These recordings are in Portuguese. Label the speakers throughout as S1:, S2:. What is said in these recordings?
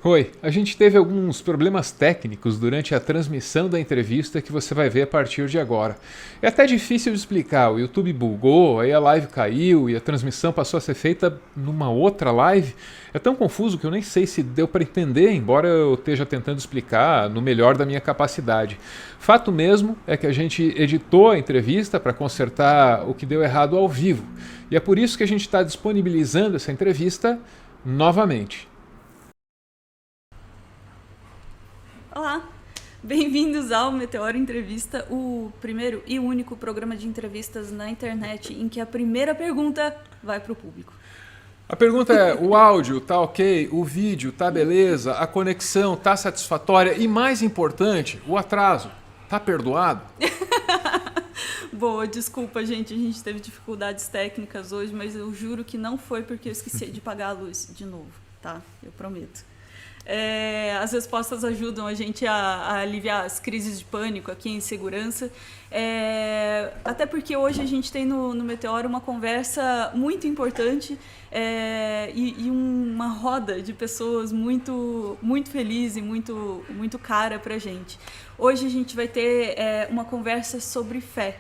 S1: Oi, a gente teve alguns problemas técnicos durante a transmissão da entrevista que você vai ver a partir de agora. É até difícil de explicar, o YouTube bugou, aí a live caiu e a transmissão passou a ser feita numa outra live. É tão confuso que eu nem sei se deu para entender, embora eu esteja tentando explicar no melhor da minha capacidade. Fato mesmo é que a gente editou a entrevista para consertar o que deu errado ao vivo. E é por isso que a gente está disponibilizando essa entrevista novamente.
S2: Olá, bem-vindos ao Meteoro Entrevista, o primeiro e único programa de entrevistas na internet em que a primeira pergunta vai para o público.
S1: A pergunta é: o áudio tá ok? O vídeo tá beleza? A conexão tá satisfatória? E mais importante, o atraso tá perdoado?
S2: Boa, desculpa, gente, a gente teve dificuldades técnicas hoje, mas eu juro que não foi porque eu esqueci de pagar a luz de novo, tá? Eu prometo. As respostas ajudam a gente a aliviar as crises de pânico aqui em segurança. Até porque hoje a gente tem no Meteoro uma conversa muito importante e uma roda de pessoas muito, muito feliz e muito cara pra gente. Hoje a gente vai ter uma conversa sobre fé.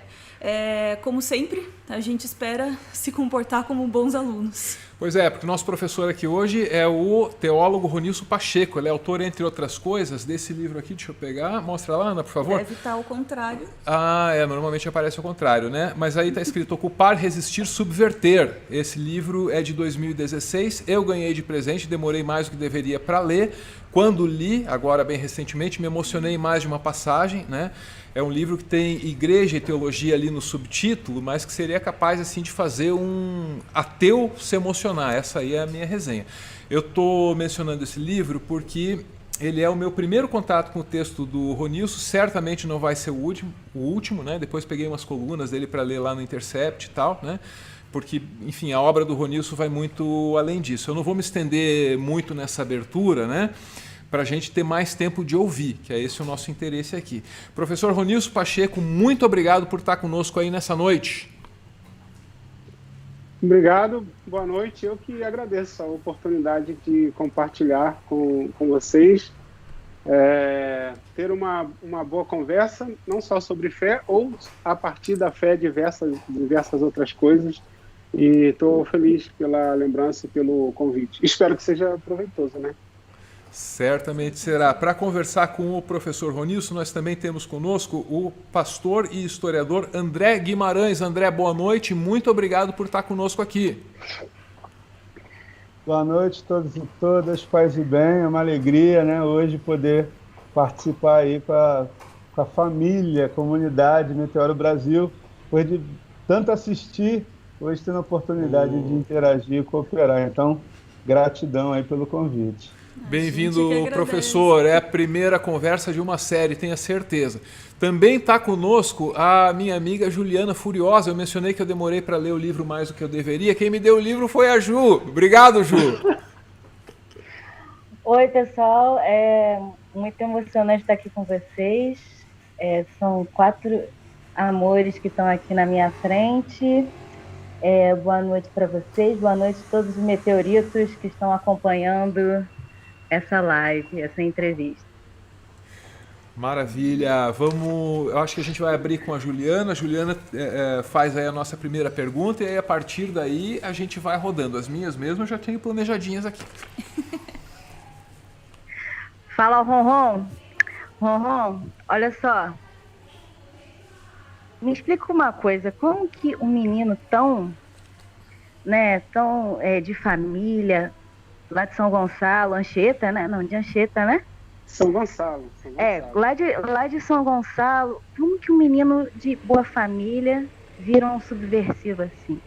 S2: Como sempre, a gente espera se comportar como bons alunos.
S1: Pois é, porque o nosso professor aqui hoje é o teólogo Ronilson Pacheco. Ele é autor, entre outras coisas, desse livro aqui. Deixa eu pegar. Mostra lá, Ana, por favor.
S2: Deve estar ao contrário.
S1: Normalmente aparece ao contrário, né? Mas aí está escrito Ocupar, Resistir, Subverter. Esse livro é de 2016. Eu ganhei de presente, demorei mais do que deveria para ler. Quando li, agora bem recentemente, me emocionei mais de uma passagem, né? É um livro que tem igreja e teologia ali no subtítulo, mas que seria capaz assim de fazer um ateu se emocionar. Essa aí é a minha resenha. Eu estou mencionando esse livro porque ele é o meu primeiro contato com o texto do Ronilson, certamente não vai ser o último, né? Depois peguei umas colunas dele para ler lá no Intercept e tal, né? Porque, enfim, a obra do Ronilson vai muito além disso. Eu não vou me estender muito nessa abertura, né? Para a gente ter mais tempo de ouvir, que é esse o nosso interesse aqui. Professor Ronilson Pacheco, muito obrigado por estar conosco aí nessa noite.
S3: Obrigado, boa noite. Eu que agradeço a oportunidade de compartilhar com vocês, ter uma boa conversa, não só sobre fé, ou a partir da fé diversas outras coisas. E estou feliz pela lembrança e pelo convite. Espero que seja proveitoso, né?
S1: Certamente será. Para conversar com o professor Ronilson, nós também temos conosco o pastor e historiador André Guimarães. André, boa noite. Muito obrigado por estar conosco aqui.
S4: Boa noite a todos e todas, paz e bem. É uma alegria, né, hoje poder participar aí com a família, comunidade Meteoro Brasil. Depois de tanto assistir, hoje tendo a oportunidade de interagir e cooperar. Então, gratidão aí pelo convite.
S1: Bem-vindo, professor. É a primeira conversa de uma série, tenha certeza. Também está conosco a minha amiga Juliana Furiosa. Eu mencionei que eu demorei para ler o livro mais do que eu deveria. Quem me deu o livro foi a Ju. Obrigado, Ju.
S5: Oi, pessoal. É muito emocionante estar aqui com vocês. São 4 amores que estão aqui na minha frente. Boa noite para vocês. Boa noite a todos os meteoritos que estão acompanhando essa live, essa entrevista.
S1: Maravilha. Eu acho que a gente vai abrir com a Juliana. A Juliana faz aí a nossa primeira pergunta e aí a partir daí a gente vai rodando. As minhas mesmo eu já tenho planejadinhas aqui.
S5: Fala, Ronron. Ronron, olha só. Me explica uma coisa. Como que um menino tão de família, lá de São Gonçalo, Anchieta, né? Não, de Anchieta, né?
S3: São Gonçalo.
S5: Lá de São Gonçalo, como que um menino de boa família vira um subversivo assim?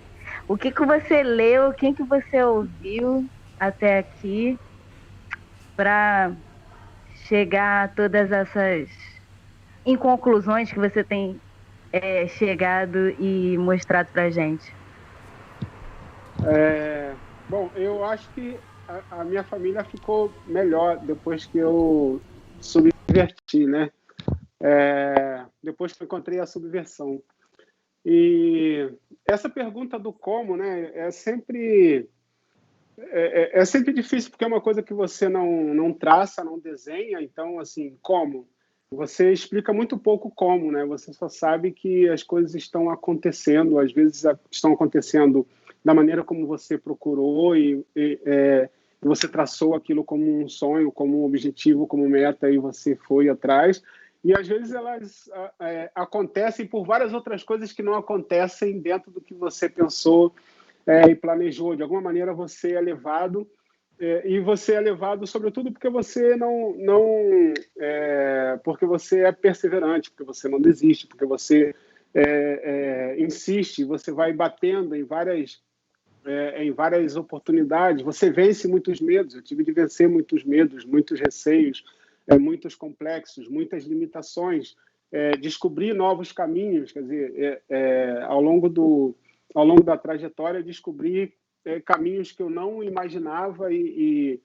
S5: O que você leu, quem que você ouviu até aqui para chegar a todas essas inconclusões que você tem chegado e mostrado pra gente?
S3: Bom, eu acho que a minha família ficou melhor depois que eu subverti, né? Depois que eu encontrei a subversão. E essa pergunta do como, né, é sempre É sempre difícil, porque é uma coisa que você não traça, não desenha. Então, assim, como? Você explica muito pouco como, né? Você só sabe que as coisas estão acontecendo, às vezes estão acontecendo da maneira como você procurou e você traçou aquilo como um sonho, como um objetivo, como meta, e você foi atrás. E às vezes elas acontecem por várias outras coisas que não acontecem dentro do que você pensou e planejou. De alguma maneira você é levado, e você é levado sobretudo porque você porque você é perseverante, porque você não desiste, porque você insiste, você vai batendo em várias oportunidades, você vence muitos medos. Eu tive de vencer muitos medos, muitos receios, muitos complexos, muitas limitações, descobrir novos caminhos. Quer dizer, ao longo da trajetória, descobri caminhos que eu não imaginava e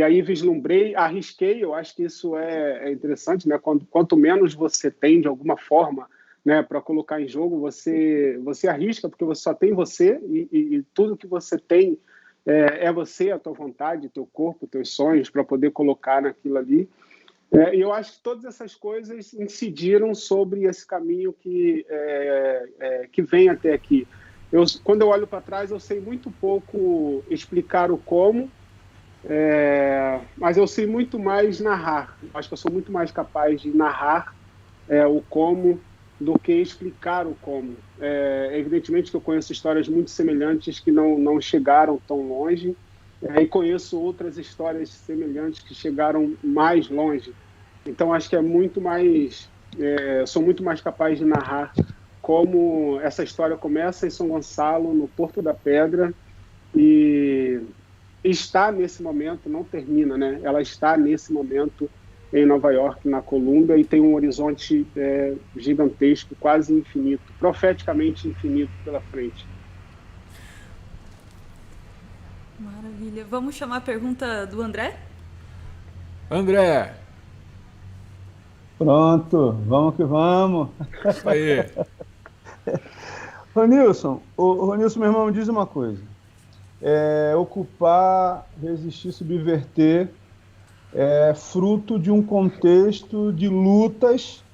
S3: aí vislumbrei, arrisquei. Eu acho que isso é interessante, né? Quanto menos você tem, de alguma forma, né, para colocar em jogo, você arrisca, porque você só tem você e tudo que você tem é você, a tua vontade, teu corpo, teus sonhos, para poder colocar naquilo ali. E eu acho que todas essas coisas incidiram sobre esse caminho que vem até aqui. Quando eu olho para trás, eu sei muito pouco explicar o como, mas eu sei muito mais narrar. Acho que eu sou muito mais capaz de narrar o como do que explicar o como. Evidentemente que eu conheço histórias muito semelhantes que não chegaram tão longe, e conheço outras histórias semelhantes que chegaram mais longe. Então, acho que sou muito mais capaz de narrar como essa história começa em São Gonçalo, no Porto da Pedra, e está nesse momento, não termina, né? Ela está nesse momento em Nova York, na Colômbia, e tem um horizonte gigantesco, quase infinito, profeticamente infinito pela frente.
S2: Maravilha. Vamos chamar a pergunta do André?
S1: André!
S4: Pronto, vamos que vamos.
S1: Isso aí.
S4: Ronilson, meu irmão, me diz uma coisa. Ocupar, resistir, subverter é fruto de um contexto de lutas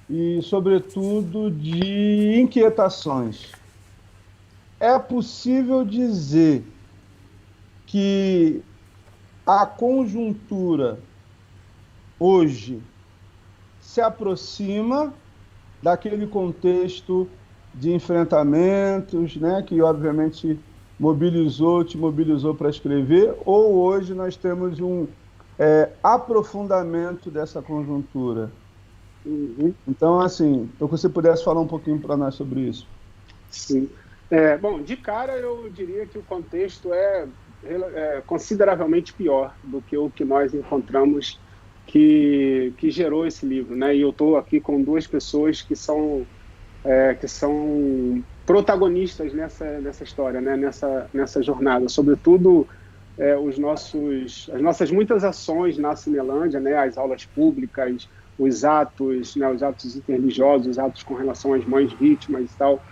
S4: e, sobretudo, de inquietações. É possível dizer que a conjuntura hoje se aproxima daquele contexto de enfrentamentos, né, que obviamente te mobilizou para escrever, ou hoje nós temos um aprofundamento dessa conjuntura?
S3: Uhum.
S4: Então, assim, se você pudesse falar um pouquinho para nós sobre isso.
S3: Sim. Bom, de cara eu diria que o contexto é consideravelmente pior do que o que nós encontramos que gerou esse livro, né? E eu estou aqui com duas pessoas que são protagonistas nessa história, né? Nessa jornada, sobretudo as nossas muitas ações na Cinelândia, né? As aulas públicas, os atos, né? Os atos interreligiosos, os atos com relação às mães vítimas e tal,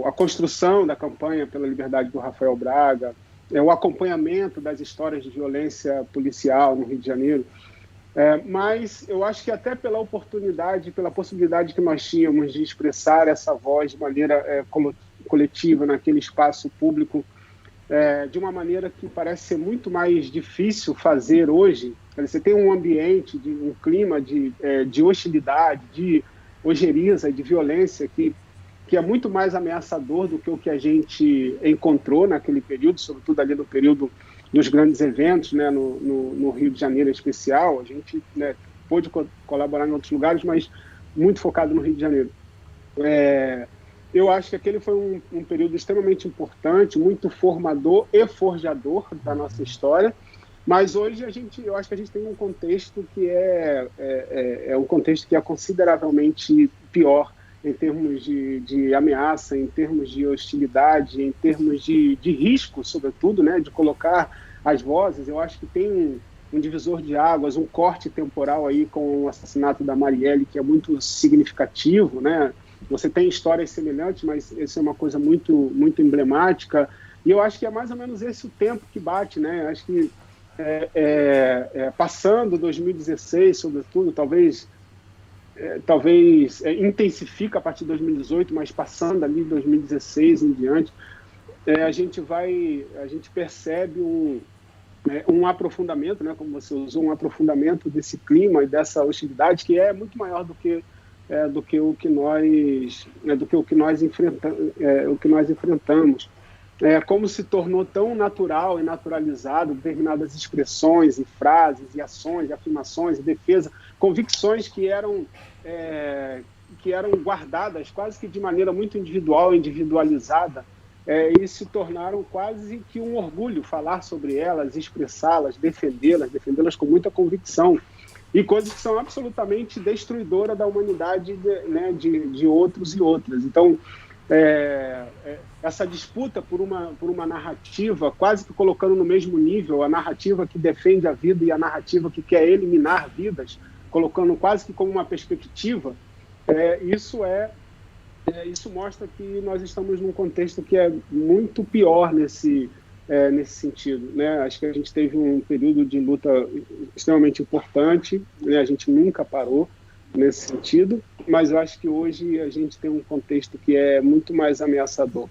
S3: a construção da campanha pela liberdade do Rafael Braga, o acompanhamento das histórias de violência policial no Rio de Janeiro. Mas eu acho que até pela oportunidade, pela possibilidade que nós tínhamos de expressar essa voz de maneira coletiva naquele espaço público, de uma maneira que parece ser muito mais difícil fazer hoje. Você tem um ambiente, um clima de hostilidade, de ojeriza, de violência que é muito mais ameaçador do que o que a gente encontrou naquele período, sobretudo ali no período dos grandes eventos, né, no Rio de Janeiro em especial. A gente, né, pôde colaborar em outros lugares, mas muito focado no Rio de Janeiro. Eu acho que aquele foi um período extremamente importante, muito formador e forjador da nossa história, mas hoje eu acho que a gente tem um contexto que é um contexto que é consideravelmente pior em termos de ameaça, em termos de hostilidade, em termos de risco, sobretudo, né, de colocar as vozes. Eu acho que tem um divisor de águas, um corte temporal aí com o assassinato da Marielle, que é muito significativo, né, você tem histórias semelhantes, mas isso é uma coisa muito, muito emblemática, e eu acho que é mais ou menos esse o tempo que bate, né? Acho que passando 2016, sobretudo, talvez intensifica a partir de 2018, mas passando ali 2016 em diante, a gente percebe um aprofundamento, né, como você usou, um aprofundamento desse clima e dessa hostilidade que é muito maior do que o que nós enfrentamos. Como se tornou tão natural e naturalizado determinadas expressões e frases e ações, e afirmações e defesa, convicções que eram guardadas quase que de maneira muito individual, individualizada, e se tornaram quase que um orgulho falar sobre elas, expressá-las, defendê-las com muita convicção, e coisas que são absolutamente destruidoras da humanidade, né, de outros e outras. Então, essa disputa por uma narrativa, quase que colocando no mesmo nível a narrativa que defende a vida e a narrativa que quer eliminar vidas, colocando quase que como uma perspectiva, isso mostra que nós estamos num contexto que é muito pior nesse sentido, né? Acho que a gente teve um período de luta extremamente importante, né? A gente nunca parou nesse sentido, mas eu acho que hoje a gente tem um contexto que é muito mais ameaçador.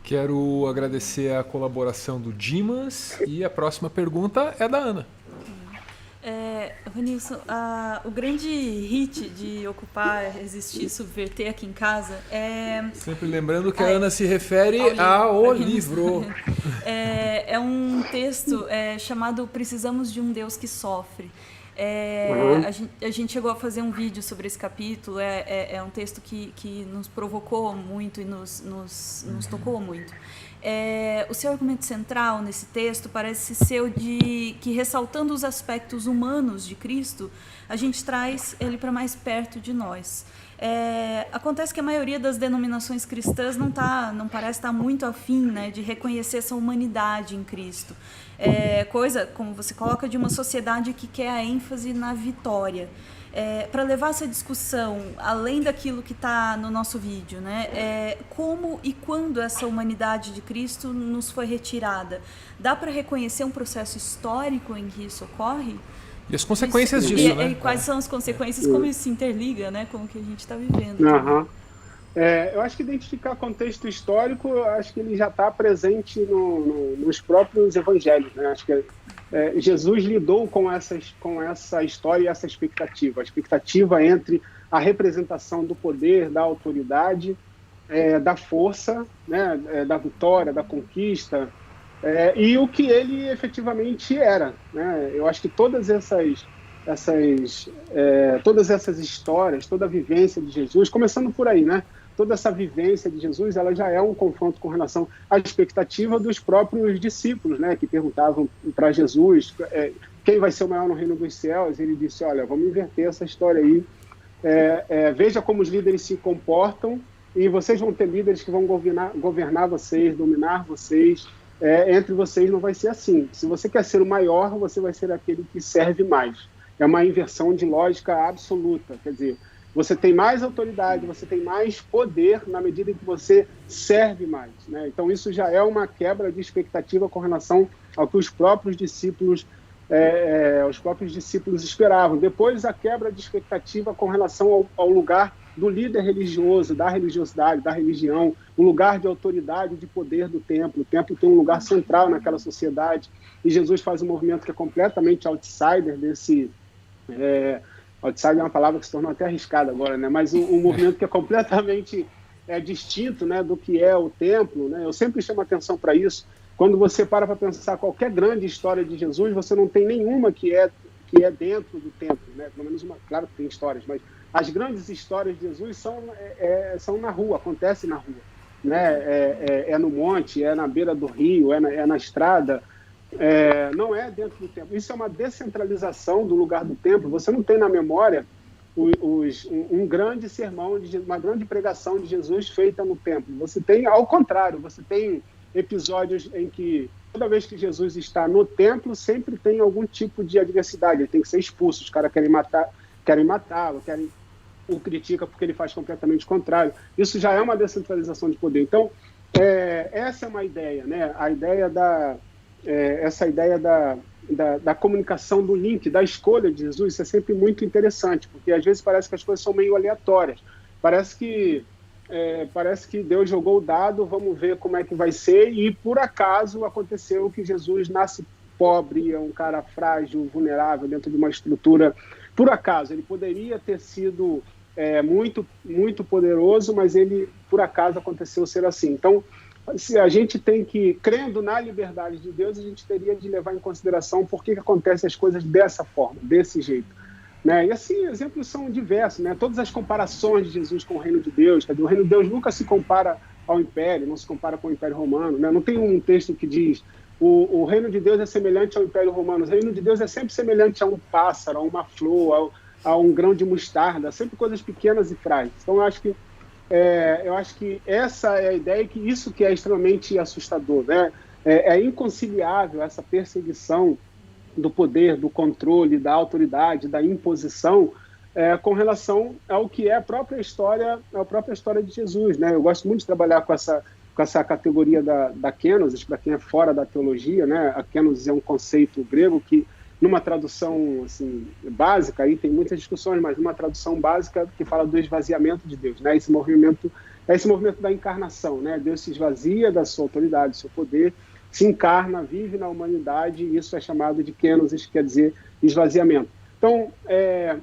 S1: Quero agradecer a colaboração do Dimas e a próxima pergunta é da Ana.
S2: Vanilson, o grande hit de ocupar, resistir, subverter aqui em casa é...
S1: Sempre lembrando que a Ana se refere ao livro.
S2: É um texto chamado Precisamos de um Deus que Sofre. A gente chegou a fazer um vídeo sobre esse capítulo, é um texto que nos provocou muito e nos tocou muito. O seu argumento central nesse texto parece ser o de que, ressaltando os aspectos humanos de Cristo, a gente traz ele para mais perto de nós. Acontece que a maioria das denominações cristãs não parece estar muito afim, né, de reconhecer essa humanidade em Cristo. Coisa, como você coloca, de uma sociedade que quer a ênfase na vitória. Para levar essa discussão além daquilo que está no nosso vídeo, né? Como e quando essa humanidade de Cristo nos foi retirada? Dá para reconhecer um processo histórico em que isso ocorre?
S1: E as consequências disso, né?
S2: E quais são as consequências, como isso se interliga, né, com o que a gente está vivendo.
S3: Eu acho que identificar contexto histórico, acho que ele já está presente nos próprios evangelhos, né? Acho que Jesus lidou com essa história e essa expectativa. A expectativa entre a representação do poder, da autoridade, da força, né, da vitória, da conquista, e o que ele efetivamente era, né? Eu acho que todas essas histórias, toda a vivência de Jesus, começando por aí, né? Toda essa vivência de Jesus, ela já é um confronto com relação à expectativa dos próprios discípulos, né? Que perguntavam para Jesus quem vai ser o maior no reino dos céus. Ele disse, olha, vamos inverter essa história aí. Veja como os líderes se comportam e vocês vão ter líderes que vão governar vocês, dominar vocês. Entre vocês não vai ser assim. Se você quer ser o maior, você vai ser aquele que serve mais. É uma inversão de lógica absoluta. Quer dizer, você tem mais autoridade, você tem mais poder na medida em que você serve mais, né? Então, isso já é uma quebra de expectativa com relação ao que os próprios discípulos esperavam. Depois, a quebra de expectativa com relação ao lugar do líder religioso, da religiosidade, da religião, o lugar de autoridade e de poder do templo. O templo tem um lugar central naquela sociedade e Jesus faz um movimento que é completamente outsider desse... outsider é uma palavra que se tornou até arriscada agora, né? Mas um movimento que é completamente distinto, né, do que é o templo, né? Eu sempre chamo atenção para isso. Quando você para pensar qualquer grande história de Jesus, você não tem nenhuma que é dentro do templo, né? Pelo menos claro que tem histórias, mas as grandes histórias de Jesus são na rua, acontecem na rua, né? No monte, na beira do rio, na estrada. Não é dentro do templo. Isso é uma descentralização do lugar do templo. Você não tem na memória um grande sermão, uma grande pregação de Jesus feita no templo. Você tem, ao contrário, você tem episódios em que toda vez que Jesus está no templo, sempre tem algum tipo de adversidade. Ele tem que ser expulso. Os caras querem matá-lo, o critica porque ele faz completamente o contrário. Isso já é uma descentralização de poder. Então, essa é uma ideia, né? A ideia essa ideia da comunicação, do link, da escolha de Jesus, isso é sempre muito interessante, porque às vezes parece que as coisas são meio aleatórias. Parece que Deus jogou o dado, vamos ver como é que vai ser, e por acaso aconteceu que Jesus nasce pobre, é um cara frágil, vulnerável, dentro de uma estrutura. Por acaso, ele poderia ter sido muito, muito poderoso, mas ele, por acaso, aconteceu ser assim. Então, se a gente tem que, crendo na liberdade de Deus, a gente teria de levar em consideração por que acontecem as coisas dessa forma, desse jeito. Né? E assim, exemplos são diversos, né? Todas as comparações de Jesus com o reino de Deus, quer dizer, o reino de Deus nunca se compara ao império, não se compara com o império romano, né? Não tem um texto que diz o reino de Deus é semelhante ao império romano, o reino de Deus é sempre semelhante a um pássaro, a uma flor, a um grão de mostarda, sempre coisas pequenas e frágeis. Então eu acho que essa é a ideia, e que isso que é extremamente assustador, né? É inconciliável essa perseguição do poder, do controle, da autoridade, da imposição, com relação ao que é a própria história de Jesus, né? Eu gosto muito de trabalhar com essa categoria da kenosis, para quem é fora da teologia, né? A kenosis é um conceito grego que, numa tradução assim, básica, aí tem muitas discussões, mas numa tradução básica que fala do esvaziamento de Deus, né? Esse movimento da encarnação, né? Deus se esvazia da sua autoridade, do seu poder, se encarna, vive na humanidade, e isso é chamado de kenosis, quer dizer esvaziamento. Então,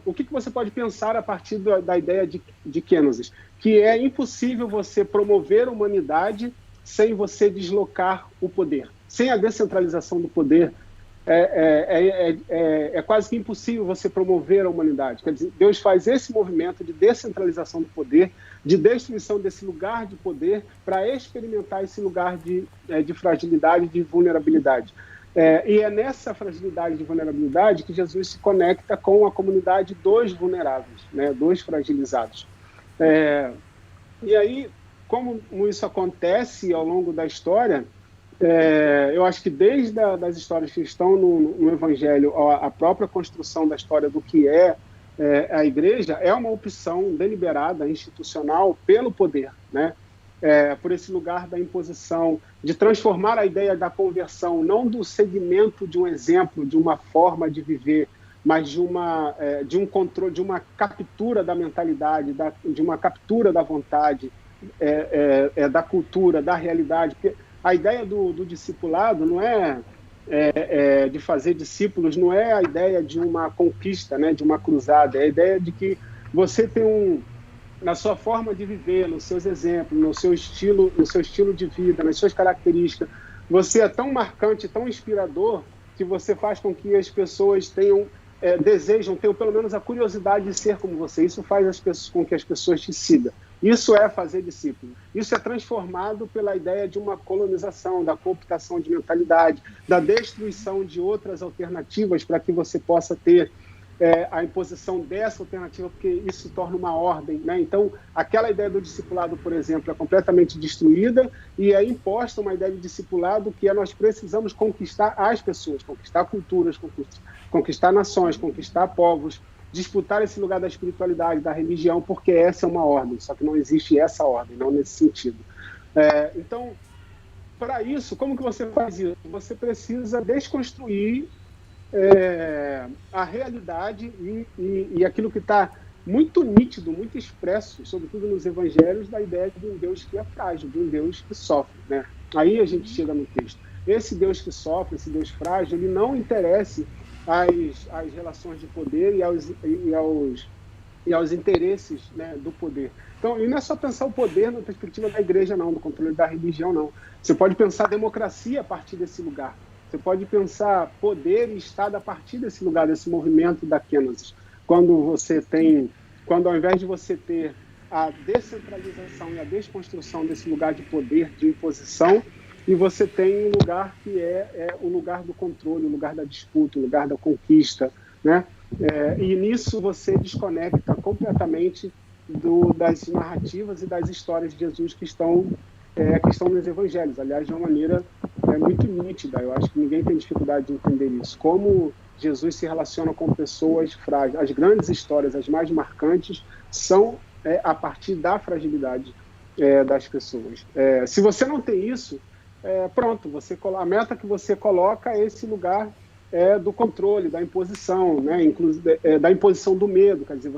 S3: o que você pode pensar a partir da ideia de kenosis? Que é impossível você promover a humanidade sem você deslocar o poder. Sem a descentralização do poder, é quase que impossível você promover a humanidade. Quer dizer, Deus faz esse movimento de descentralização do poder, de destruição desse lugar de poder, para experimentar esse lugar de fragilidade, de vulnerabilidade. E é nessa fragilidade e vulnerabilidade que Jesus se conecta com a comunidade dos vulneráveis, né, dos fragilizados. E aí, como isso acontece ao longo da história, eu acho que desde das histórias que estão no Evangelho, a própria construção da história do que é a igreja é uma opção deliberada, institucional, pelo poder, né? Por esse lugar da imposição, de transformar a ideia da conversão, não do segmento de um exemplo, de uma forma de viver, mas de um controle, de uma captura da mentalidade, de uma captura da vontade, da cultura, da realidade. Porque a ideia do discipulado não de fazer discípulos, não é a ideia de uma conquista, né, de uma cruzada, é a ideia de que você tem na sua forma de viver, nos seus exemplos, no seu estilo de vida, nas suas características, você é tão marcante, tão inspirador, que você faz com que as pessoas tenham pelo menos a curiosidade de ser como você. Isso faz com que as pessoas te sigam. Isso é fazer discípulo. Isso é transformado pela ideia de uma colonização, da cooptação de mentalidade, da destruição de outras alternativas para que você possa ter a imposição dessa alternativa, porque isso torna uma ordem, né? Então, aquela ideia do discipulado, por exemplo, é completamente destruída, e é imposta uma ideia de discipulado que nós precisamos conquistar as pessoas, conquistar culturas, conquistar nações, conquistar povos, disputar esse lugar da espiritualidade, da religião, porque essa é uma ordem, só que não existe essa ordem, não nesse sentido. Então, para isso, como que você faz isso? Você precisa desconstruir a realidade e aquilo que está muito nítido, muito expresso, sobretudo nos evangelhos, da ideia de um Deus que é frágil, de um Deus que sofre, né? Aí a gente chega no texto. Esse Deus que sofre, esse Deus frágil, ele não interessa às relações de poder e aos interesses, né, do poder. Então, e não é só pensar o poder na perspectiva da igreja, não, do controle da religião, não. Você pode pensar democracia a partir desse lugar. Você pode pensar poder e Estado a partir desse lugar, desse movimento da kenosis. Quando ao invés de você ter a descentralização e a desconstrução desse lugar de poder, de imposição, e você tem um lugar que é o lugar do controle, o lugar da disputa, o lugar da conquista, né? E nisso você desconecta completamente das narrativas e das histórias de Jesus que estão nos evangelhos. Aliás, de uma maneira muito nítida. Eu acho que ninguém tem dificuldade de entender isso. Como Jesus se relaciona com pessoas frágeis. As grandes histórias, as mais marcantes, são a partir da fragilidade das pessoas. Se você não tem isso, pronto, a meta que você coloca é esse lugar do controle, da imposição, né? Da imposição do medo. Quer dizer,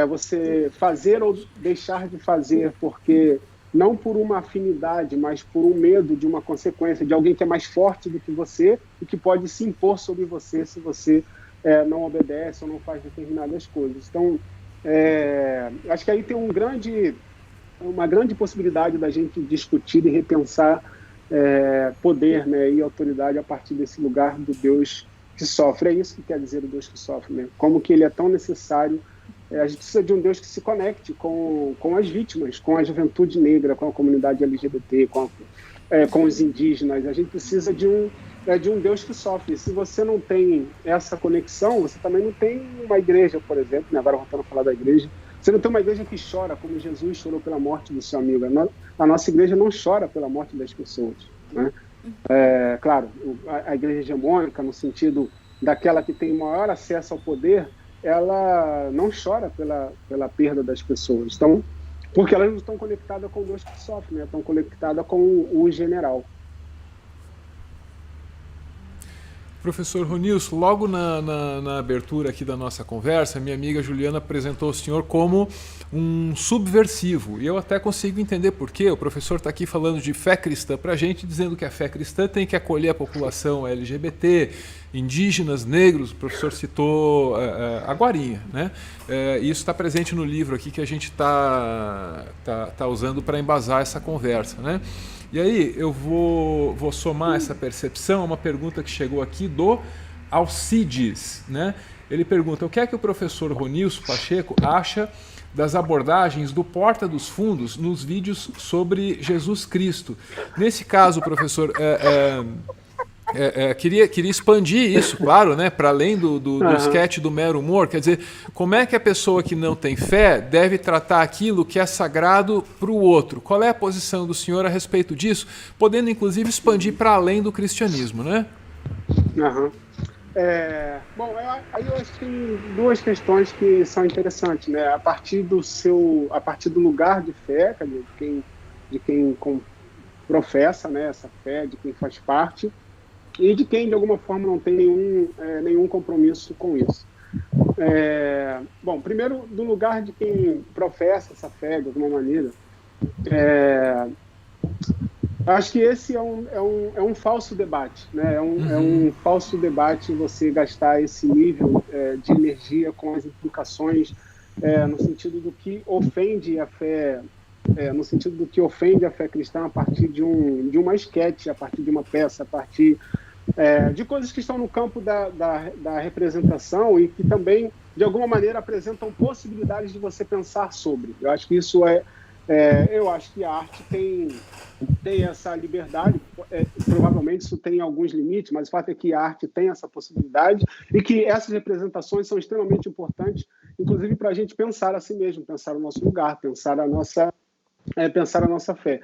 S3: você fazer ou deixar de fazer porque não por uma afinidade, mas por um medo de uma consequência, de alguém que é mais forte do que você e que pode se impor sobre você se você não obedece ou não faz determinadas coisas. Então, acho que aí tem uma grande possibilidade da gente discutir e repensar poder, né, e autoridade a partir desse lugar do Deus que sofre. É isso que quer dizer o Deus que sofre, né? Como que ele é tão necessário. A gente precisa de um Deus que se conecte com as vítimas, com a juventude negra, com a comunidade LGBT, com os indígenas. A gente precisa de um Deus que sofre. Se você não tem essa conexão, você também não tem uma igreja, por exemplo, né? Agora voltando a falar da igreja, você não tem uma igreja que chora como Jesus chorou pela morte do seu amigo. A nossa igreja não chora pela morte das pessoas, né? Claro, a igreja hegemônica, no sentido daquela que tem maior acesso ao poder, ela não chora pela perda das pessoas. Então, porque elas não estão conectadas com o Deus que sofre, né? Estão conectadas com o general.
S1: Professor Ronilson, logo na abertura aqui da nossa conversa, minha amiga Juliana apresentou o senhor como um subversivo. E eu até consigo entender por quê. O professor está aqui falando de fé cristã para a gente, dizendo que a fé cristã tem que acolher a população LGBT, indígenas, negros. O professor citou agorinha, né? Isso está presente no livro aqui que a gente tá usando para embasar essa conversa, né? E aí eu vou somar essa percepção a uma pergunta que chegou aqui do Alcides, né? Ele pergunta: o que é que o professor Ronilson Pacheco acha das abordagens do Porta dos Fundos nos vídeos sobre Jesus Cristo? Nesse caso, professor, queria expandir isso, claro, né, para além do sketch do mero humor. Quer dizer, como é que a pessoa que não tem fé deve tratar aquilo que é sagrado para o outro? Qual é a posição do senhor a respeito disso, podendo inclusive expandir para além do cristianismo, né?
S3: Bom, aí eu acho que tem duas questões que são interessantes, né? A partir do lugar de fé, de quem professa, né, essa fé, de quem faz parte, e de quem, de alguma forma, não tem nenhum compromisso com isso. Bom, primeiro, do lugar de quem professa essa fé, de alguma maneira, acho que esse é um falso debate, né? É um falso debate você gastar esse nível de energia com as implicações no sentido do que ofende a fé, no sentido do que ofende a fé cristã a partir de uma esquete, a partir de uma peça, a partir de coisas que estão no campo da representação e que também, de alguma maneira, apresentam possibilidades de você pensar sobre. Eu acho que isso eu acho que a arte tem essa liberdade, provavelmente isso tem alguns limites, mas o fato é que a arte tem essa possibilidade e que essas representações são extremamente importantes, inclusive para a gente pensar a si mesmo, pensar o nosso lugar, pensar a nossa fé.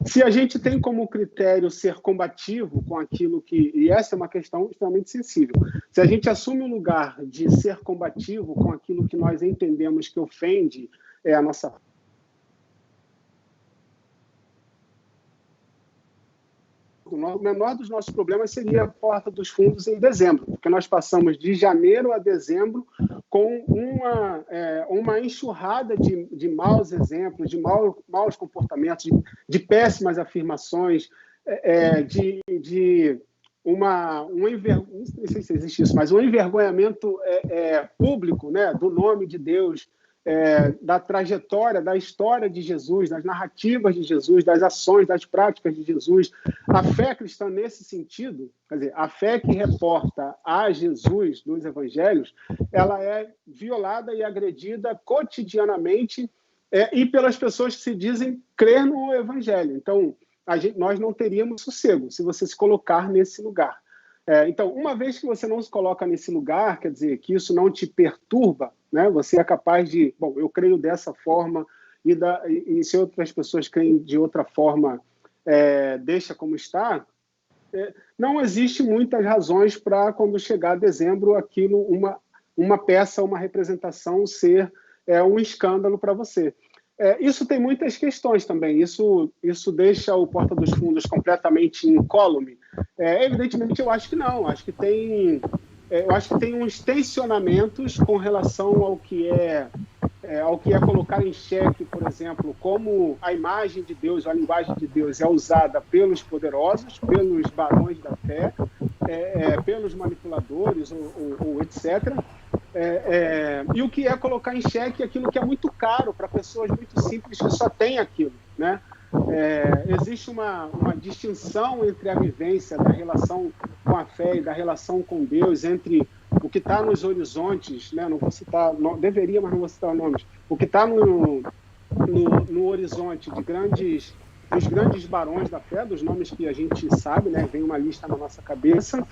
S3: Se a gente tem como critério ser combativo com aquilo e essa é uma questão extremamente sensível, se a gente assume o lugar de ser combativo com aquilo que nós entendemos que ofende a nossa o menor dos nossos problemas seria a Porta dos Fundos em dezembro, porque nós passamos de janeiro a dezembro com uma enxurrada de maus exemplos, de maus comportamentos, de péssimas afirmações, não sei se existe isso, mas um envergonhamento público, né, do nome de Deus, da trajetória, da história de Jesus, das narrativas de Jesus, das ações, das práticas de Jesus. A fé cristã, nesse sentido, quer dizer, a fé que reporta a Jesus nos evangelhos, ela é violada e agredida cotidianamente e pelas pessoas que se dizem crer no evangelho. Então, nós não teríamos sossego se você se colocar nesse lugar. Então, uma vez que você não se coloca nesse lugar, quer dizer, que isso não te perturba, né? Você é capaz de, bom, eu creio dessa forma e se outras pessoas creem de outra forma, deixa como está, não existe muitas razões para, quando chegar dezembro, aquilo, uma peça, uma representação ser um escândalo para você. Isso tem muitas questões também. Isso deixa o Porta dos Fundos completamente incólume? Evidentemente, eu acho que não. Eu acho que tem uns tensionamentos com relação ao que é colocar em xeque, por exemplo, como a imagem de Deus, a linguagem de Deus é usada pelos poderosos, pelos barões da fé, pelos manipuladores, ou etc. E o que é colocar em xeque aquilo que é muito caro para pessoas muito simples que só têm aquilo, né? Existe uma distinção entre a vivência da relação com a fé e da relação com Deus, entre o que está nos horizontes, né? Não vou citar, deveria, mas não vou citar nomes. O que está no horizonte dos grandes barões da fé, dos nomes que a gente sabe, né? Vem uma lista na nossa cabeça,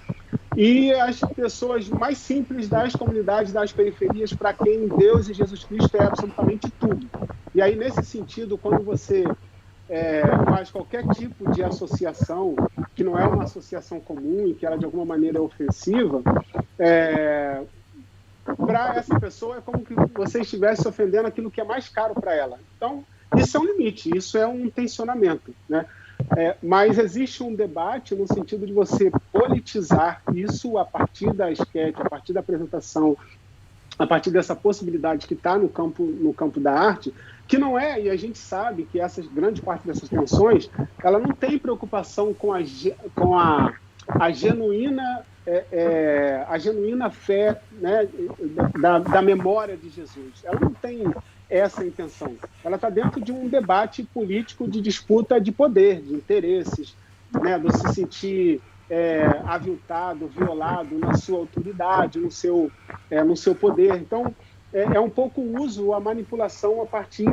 S3: e as pessoas mais simples das comunidades, das periferias, para quem Deus e Jesus Cristo é absolutamente tudo. E aí, nesse sentido, quando você faz qualquer tipo de associação, que não é uma associação comum e que ela de alguma maneira é ofensiva, para essa pessoa é como que você estivesse ofendendo aquilo que é mais caro para ela. Então, isso é um limite, isso é um tensionamento, né? Mas existe um debate no sentido de você politizar isso a partir da esquete, a partir da apresentação, a partir dessa possibilidade que está no campo da arte, que não é, e a gente sabe que grande parte dessas tensões, ela não tem preocupação com a genuína fé, né, da memória de Jesus. Ela não tem essa intenção. Ela está dentro de um debate político de disputa de poder, de interesses, né, do se sentir aviltado, violado na sua autoridade, no seu poder. Então, é um pouco o uso, a manipulação a partir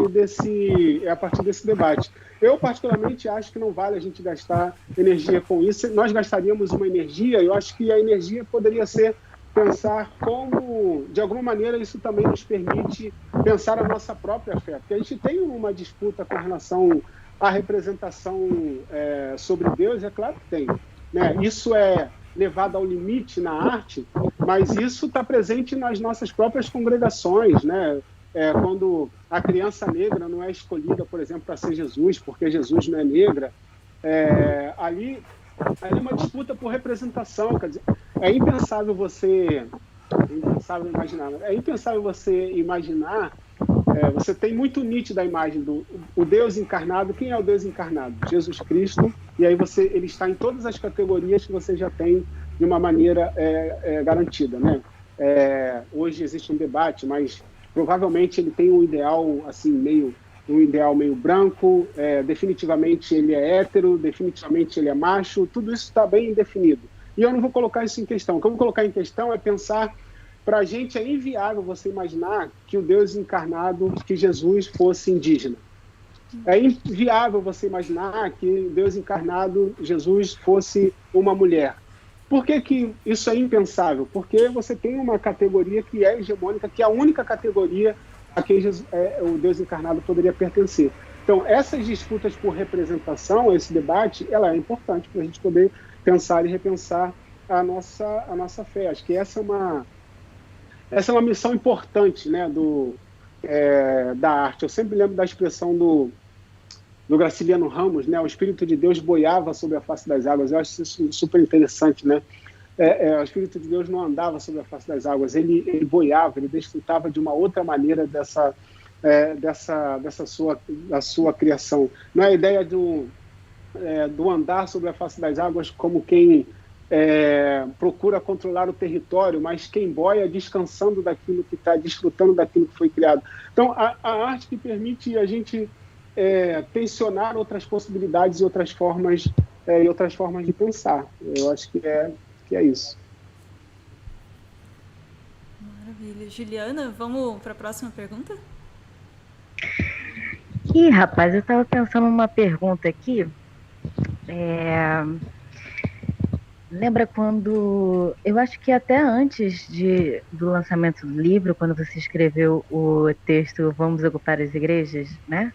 S3: desse debate. Eu, particularmente, acho que não vale a gente gastar energia com isso. Nós gastaríamos uma energia, eu acho que a energia poderia ser pensar como, de alguma maneira, isso também nos permite pensar a nossa própria fé. Porque a gente tem uma disputa com relação à representação sobre Deus, é claro que tem, né? Isso é levado ao limite na arte, mas isso está presente nas nossas próprias congregações, né? Quando a criança negra não é escolhida, por exemplo, para ser Jesus, porque Jesus não é negra, ali é uma disputa por representação. Quer dizer, é impensável você imaginar, você tem muito nítida a imagem do Deus encarnado. Quem é o Deus encarnado? Jesus Cristo. E aí ele está em todas as categorias que você já tem de uma maneira garantida, né? Hoje existe um debate, mas provavelmente ele tem um ideal assim meio branco, definitivamente ele é hétero, definitivamente ele é macho, tudo isso está bem definido. E eu não vou colocar isso em questão. O que eu vou colocar em questão é pensar, para a gente é inviável você imaginar que o Deus encarnado, que Jesus fosse indígena. É inviável você imaginar que Deus encarnado, Jesus, fosse uma mulher. Por que isso é impensável? Porque você tem uma categoria que é hegemônica, que é a única categoria a quem o Deus encarnado poderia pertencer. Então, essas disputas por representação, esse debate, ela é importante para a gente poder pensar e repensar a nossa fé. Acho que essa é uma missão importante, né, da arte. Eu sempre lembro da expressão do Graciliano Ramos, né? O Espírito de Deus boiava sobre a face das águas. Eu acho isso super interessante, né? O Espírito de Deus não andava sobre a face das águas, ele boiava, ele desfrutava de uma outra maneira da sua criação. Não é a ideia do andar sobre a face das águas como quem procura controlar o território, mas quem boia descansando daquilo que está, desfrutando daquilo que foi criado. Então, a arte que permite a gente tensionar outras possibilidades e outras formas de pensar. Eu acho que é isso.
S2: Maravilha. Juliana, vamos para a próxima pergunta?
S5: Rapaz, eu estava pensando numa pergunta aqui. Lembra quando... Eu acho que até antes do lançamento do livro, quando você escreveu o texto Vamos Ocupar as Igrejas, né?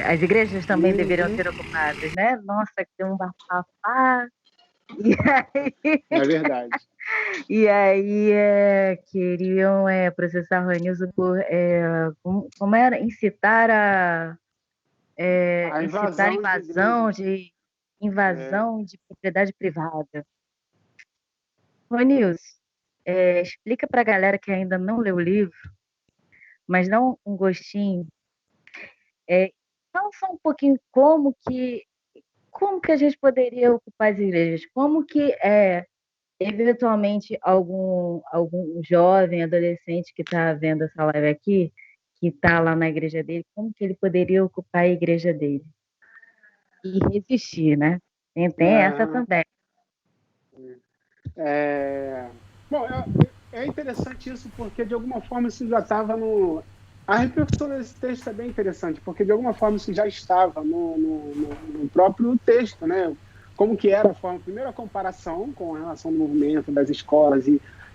S5: As igrejas também deveriam ser ocupadas, né? Nossa, que tem um bafafá. E aí,
S3: É verdade.
S5: queriam processar o Ronilson por como era? Incitar
S3: A invasão
S5: invasão de propriedade privada. Ronilson, explica para a galera que ainda não leu o livro, mas dá um gostinho. Fala só um pouquinho como que a gente poderia ocupar as igrejas, como que eventualmente algum jovem, adolescente que está vendo essa live aqui, que está lá na igreja dele, como que ele poderia ocupar a igreja dele e resistir, né? Tem essa também.
S3: Bom, é interessante isso porque de alguma forma isso já estava no... A repercussão desse texto é bem interessante, porque de alguma forma isso já estava no próprio texto, né? Como que era a forma, primeiro a comparação com a relação do movimento, das escolas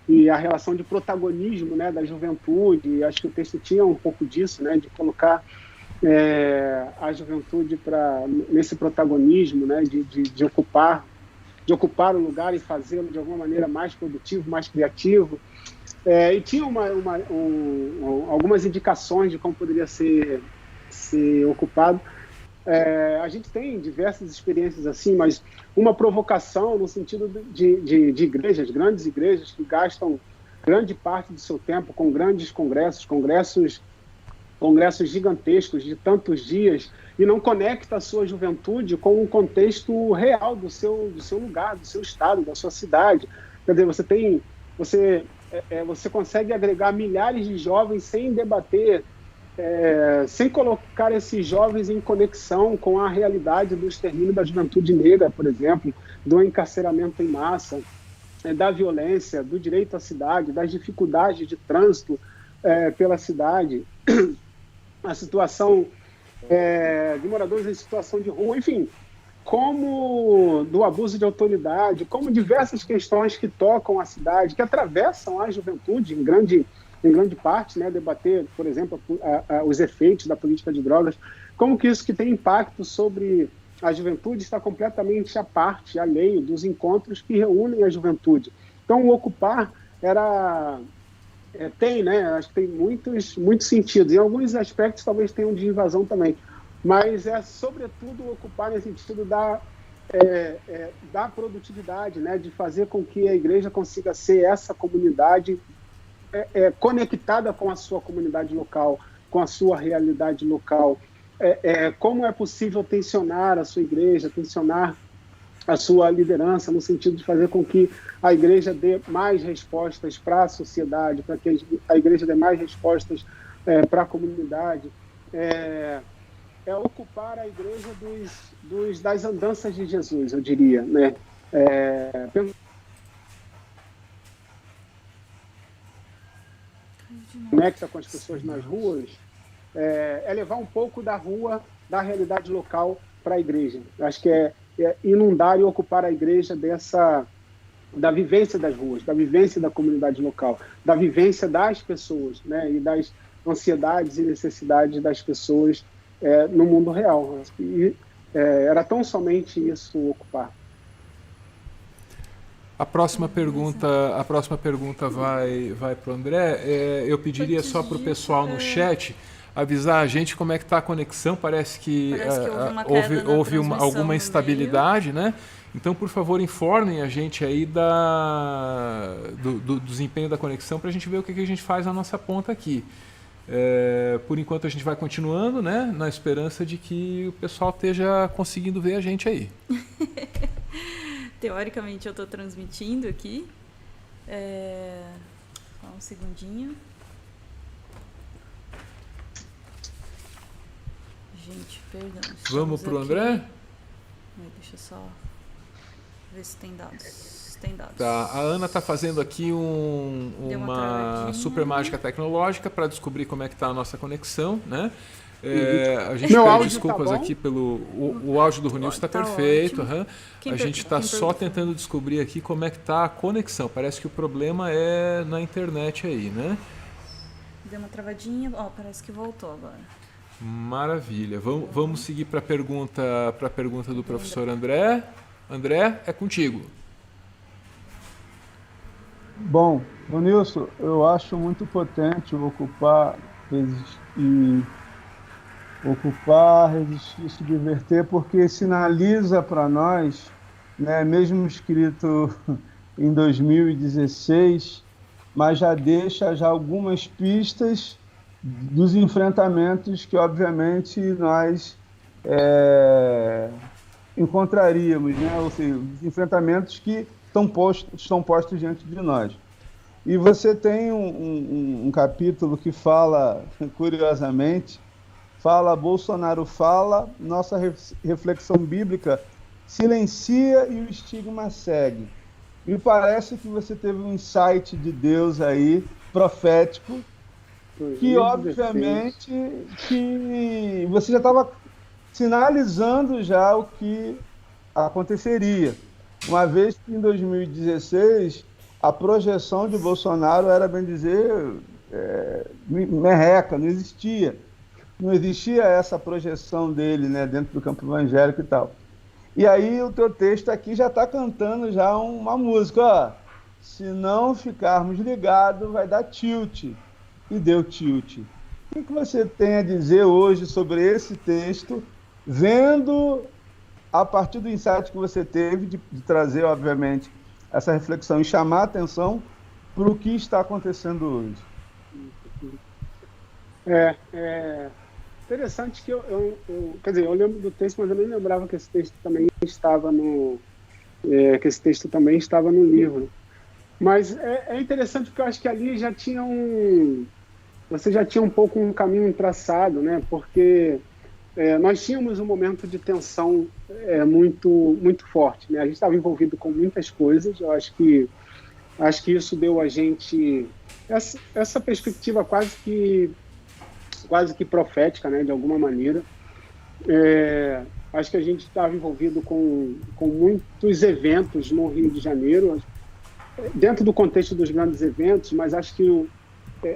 S3: e a relação de protagonismo, né, da juventude. Acho que o texto tinha um pouco disso, né, de colocar a juventude nesse protagonismo, né, de ocupar o lugar e fazê-lo de alguma maneira mais produtivo, mais criativo. E tinha algumas indicações de como poderia ser ocupado. A gente tem diversas experiências assim, mas uma provocação no sentido de igrejas, grandes igrejas que gastam grande parte do seu tempo com grandes congressos gigantescos de tantos dias e não conecta a sua juventude com um contexto real do seu lugar, do seu estado, da sua cidade. Quer dizer, você consegue agregar milhares de jovens sem debater, sem colocar esses jovens em conexão com a realidade do extermínio da juventude negra, por exemplo, do encarceramento em massa, da violência, do direito à cidade, das dificuldades de trânsito pela cidade, a situação de moradores em situação de rua, enfim, como do abuso de autoridade, como diversas questões que tocam a cidade, que atravessam a juventude em grande parte, né, debater, por exemplo, os efeitos da política de drogas, como que isso que tem impacto sobre a juventude está completamente à parte, alheio dos encontros que reúnem a juventude. Então, o ocupar tem, né, acho que tem muitos sentidos. Em alguns aspectos, talvez tenham de invasão também, mas sobretudo, ocupar nesse sentido da produtividade, né, de fazer com que a igreja consiga ser essa comunidade conectada com a sua comunidade local, com a sua realidade local. Como é possível tensionar a sua igreja, tensionar a sua liderança, no sentido de fazer com que a igreja dê mais respostas para a sociedade, para que a igreja dê mais respostas para a comunidade. Ocupar a igreja das andanças de Jesus, eu diria, né? Conecta com as pessoas nas ruas, levar um pouco da rua, da realidade local para a igreja. Acho que é inundar e ocupar a igreja da vivência das ruas, da vivência da comunidade local, da vivência das pessoas, né, e das ansiedades e necessidades das pessoas no mundo real. E era tão somente isso, ocupar.
S1: A próxima pergunta vai para o André. Eu pediria só para o pessoal no chat avisar a gente como é que está a conexão. Parece que houve alguma instabilidade, né? Então, por favor, informem a gente aí do desempenho da conexão para a gente ver o que a gente faz na nossa ponta aqui. Por enquanto a gente vai continuando, né? Na esperança de que o pessoal esteja conseguindo ver a gente aí.
S2: Teoricamente eu estou transmitindo aqui. Só um segundinho. Gente, perdão.
S1: Vamos para o André?
S2: Deixa eu só ver se tem dados. Tem dados.
S1: Tá, a Ana está fazendo aqui uma super mágica tecnológica para descobrir como é que está a nossa conexão, né? A gente pede desculpas aqui pelo... O áudio do Ronilson está perfeito. A gente está só tentando descobrir aqui como é que está a conexão. Parece que o problema é na internet aí, né?
S2: Deu uma travadinha. Parece que voltou agora.
S1: Maravilha. Vamos seguir para a pergunta do professor André. André, é contigo.
S4: Bom, Nilson, eu acho muito potente o ocupar, resistir, subverter, porque sinaliza para nós, né, mesmo escrito em 2016, mas já deixa algumas pistas dos enfrentamentos que, obviamente, nós encontraríamos, né? Ou seja, os enfrentamentos que estão postos diante de nós. E você tem um capítulo que fala, curiosamente, Bolsonaro fala, nossa reflexão bíblica silencia e o estigma segue. Me parece que você teve um insight de Deus aí, profético, que obviamente que você já estava sinalizando já o que aconteceria. Uma vez que em 2016 a projeção de Bolsonaro era, bem dizer, merreca, não existia. Não existia essa projeção dele, né, dentro do campo evangélico e tal. E aí o teu texto aqui já está cantando já uma música, ó. Se não ficarmos ligados, vai dar tilt. E deu tilt. O que você tem a dizer hoje sobre esse texto, vendo, a partir do insight que você teve, de trazer, obviamente, essa reflexão e chamar a atenção para o que está acontecendo hoje?
S3: Interessante que quer dizer, eu lembro do texto, mas eu nem lembrava que esse texto também estava no livro. Mas é interessante porque eu acho que ali você já tinha um pouco um caminho traçado, né? Porque nós tínhamos um momento de tensão muito, muito forte, né? A gente estava envolvido com muitas coisas. Eu acho que isso deu a gente essa perspectiva quase que profética, né, de alguma maneira. Acho que a gente estava envolvido com muitos eventos no Rio de Janeiro, dentro do contexto dos grandes eventos, mas acho que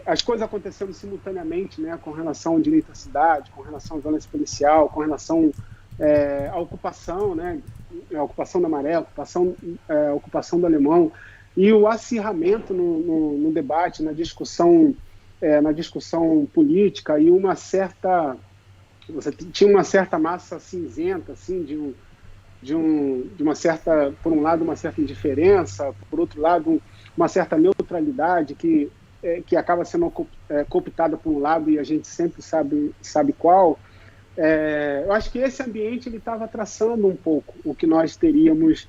S3: as coisas acontecendo simultaneamente, né, com relação ao direito à cidade, com relação à violência policial, com relação à ocupação, né, a ocupação da Maré, a ocupação do Alemão, e o acirramento no debate, na discussão política, e você tinha uma certa massa cinzenta, assim, de uma certa, por um lado, uma certa indiferença, por outro lado, uma certa neutralidade que acaba sendo cooptada por um lado e a gente sempre sabe qual. Eu acho que esse ambiente ele estava traçando um pouco o que nós teríamos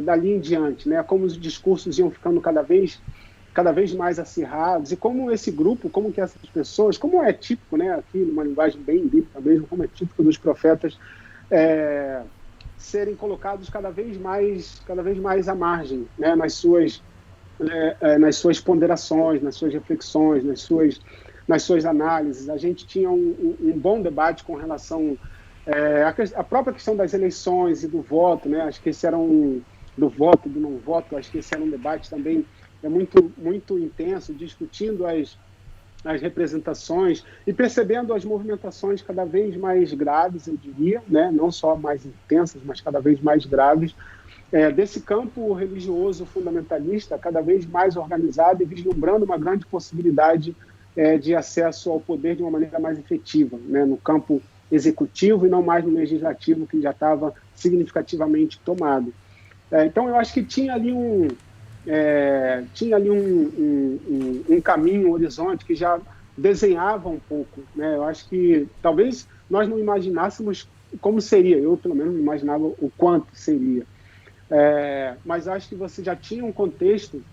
S3: dali em diante, né? Como os discursos iam ficando cada vez mais acirrados, e como esse grupo, como que essas pessoas, como é típico, né, aqui numa linguagem bem bíblica mesmo, como é típico dos profetas, serem colocados cada vez mais à margem, né, nas suas ponderações, nas suas reflexões, nas suas análises. A gente tinha um bom debate com relação à própria questão das eleições e do voto, né? Acho que esse era do voto e do não voto, acho que esse era um debate também muito, muito intenso, discutindo as representações e percebendo as movimentações cada vez mais graves, eu diria, né? Não só mais intensas, mas cada vez mais graves, desse campo religioso fundamentalista, cada vez mais organizado e vislumbrando uma grande possibilidade de acesso ao poder de uma maneira mais efetiva, né? No campo executivo e não mais no legislativo, que já estava significativamente tomado. Então, eu acho que tinha ali um caminho, um horizonte que já desenhava um pouco, né? Eu acho que talvez nós não imaginássemos como seria, eu pelo menos não imaginava o quanto seria, mas acho que você já tinha um contexto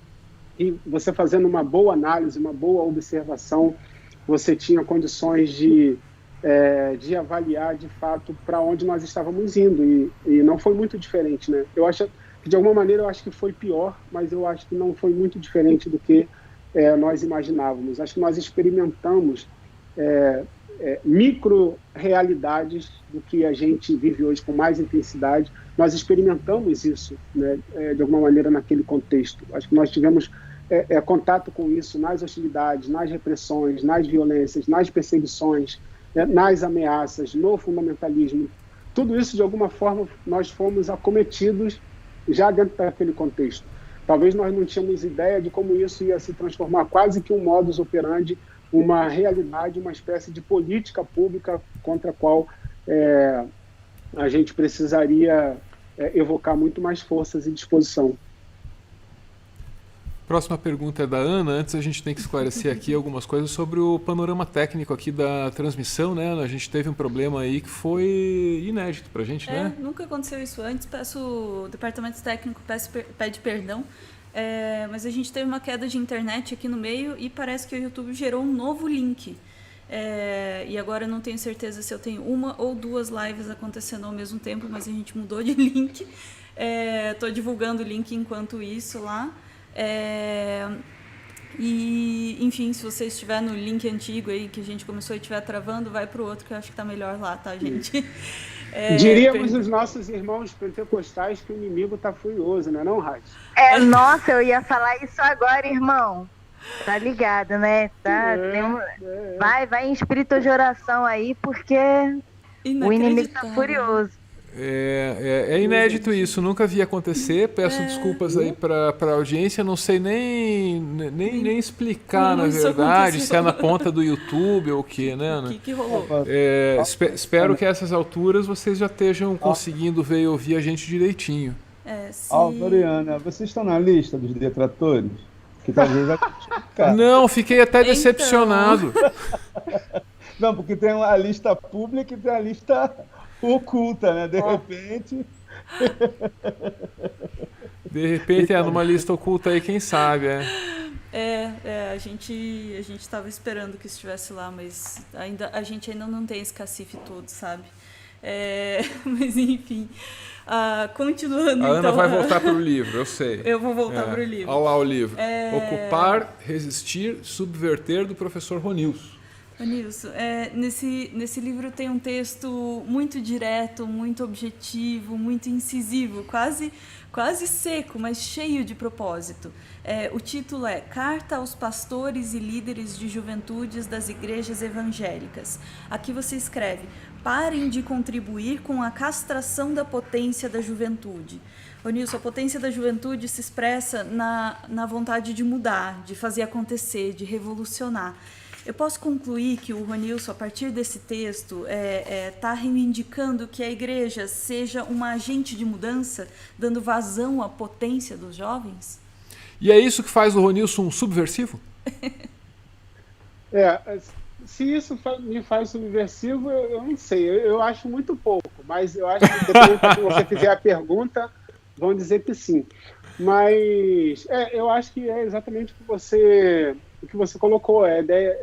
S3: e você fazendo uma boa análise, uma boa observação, você tinha condições de avaliar de fato para onde nós estávamos indo, e não foi muito diferente, né? Eu acho que de alguma maneira eu acho que foi pior, mas eu acho que não foi muito diferente do que nós imaginávamos. Acho que nós experimentamos micro-realidades do que a gente vive hoje com mais intensidade. Nós experimentamos isso, né, de alguma maneira naquele contexto. Acho que nós tivemos contato com isso nas hostilidades, nas repressões, nas violências, nas perseguições, nas ameaças, no fundamentalismo. Tudo isso, de alguma forma, nós fomos acometidos já dentro daquele contexto. Talvez nós não tínhamos ideia de como isso ia se transformar quase que um modus operandi, uma realidade, uma espécie de política pública contra a qual a gente precisaria evocar muito mais forças e disposição.
S1: Próxima pergunta é da Ana. Antes a gente tem que esclarecer aqui algumas coisas sobre o panorama técnico aqui da transmissão, né, Ana? A gente teve um problema aí que foi inédito pra gente, né?
S2: Nunca aconteceu isso antes. O departamento técnico pede perdão, mas a gente teve uma queda de internet aqui no meio e parece que o YouTube gerou um novo link. E agora eu não tenho certeza se eu tenho uma ou duas lives acontecendo ao mesmo tempo, mas a gente mudou de link. Estou divulgando o link enquanto isso lá. E, enfim, se você estiver no link antigo aí que a gente começou e estiver travando, vai para o outro que eu acho que está melhor lá, tá, gente?
S3: Diríamos os nossos irmãos pentecostais que o inimigo está furioso, né, não, Raíssa?
S5: Nossa, eu ia falar isso agora, irmão. Tá ligado, né? Vai em espírito de oração aí, porque o inimigo tá furioso.
S1: É inédito isso, nunca vi acontecer. Peço desculpas aí para a audiência, não sei nem explicar, na verdade, se é na ponta do YouTube ou o que, né, Ana?
S2: O que rolou?
S1: Espero que a essas alturas vocês já estejam conseguindo ver e ouvir a gente direitinho.
S4: Mariana, vocês estão na lista dos detratores? Que talvez
S1: Não, fiquei até decepcionado.
S4: Não, porque tem a lista pública e tem a lista oculta, né? De repente
S1: numa lista oculta aí, quem sabe,
S2: a gente estava esperando que estivesse lá, mas a gente ainda não tem esse cacife todo, sabe? Mas enfim, continuando.
S1: A Ana vai voltar para o livro, eu sei.
S2: Eu vou voltar para o livro.
S1: Olha lá o livro. Ocupar, Resistir, Subverter, do professor Ronilson.
S2: Nilson, nesse livro tem um texto muito direto, muito objetivo, muito incisivo, quase seco, mas cheio de propósito. O título é Carta aos Pastores e Líderes de Juventudes das Igrejas Evangélicas. Aqui você escreve: parem de contribuir com a castração da potência da juventude. Nilson, a potência da juventude se expressa na vontade de mudar, de fazer acontecer, de revolucionar. Eu posso concluir que o Ronilson, a partir desse texto, está reivindicando que a igreja seja uma agente de mudança, dando vazão à potência dos jovens?
S1: E é isso que faz o Ronilson um subversivo?
S3: Se isso me faz subversivo, eu não sei. Eu acho muito pouco, mas eu acho que dependendo de você fizer a pergunta, vão dizer que sim. Mas eu acho que é exatamente o que você colocou,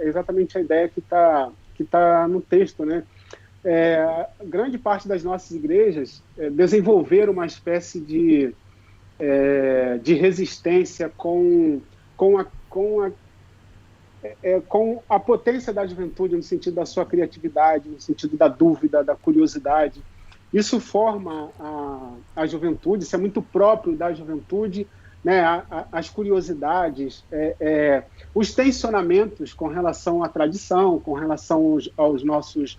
S3: exatamente a ideia que tá no texto, né? Grande parte das nossas igrejas desenvolveram uma espécie de resistência com a potência da juventude, no sentido da sua criatividade, no sentido da dúvida, da curiosidade. Isso forma a juventude, isso é muito próprio da juventude, né? As curiosidades, os tensionamentos com relação à tradição, com relação aos nossos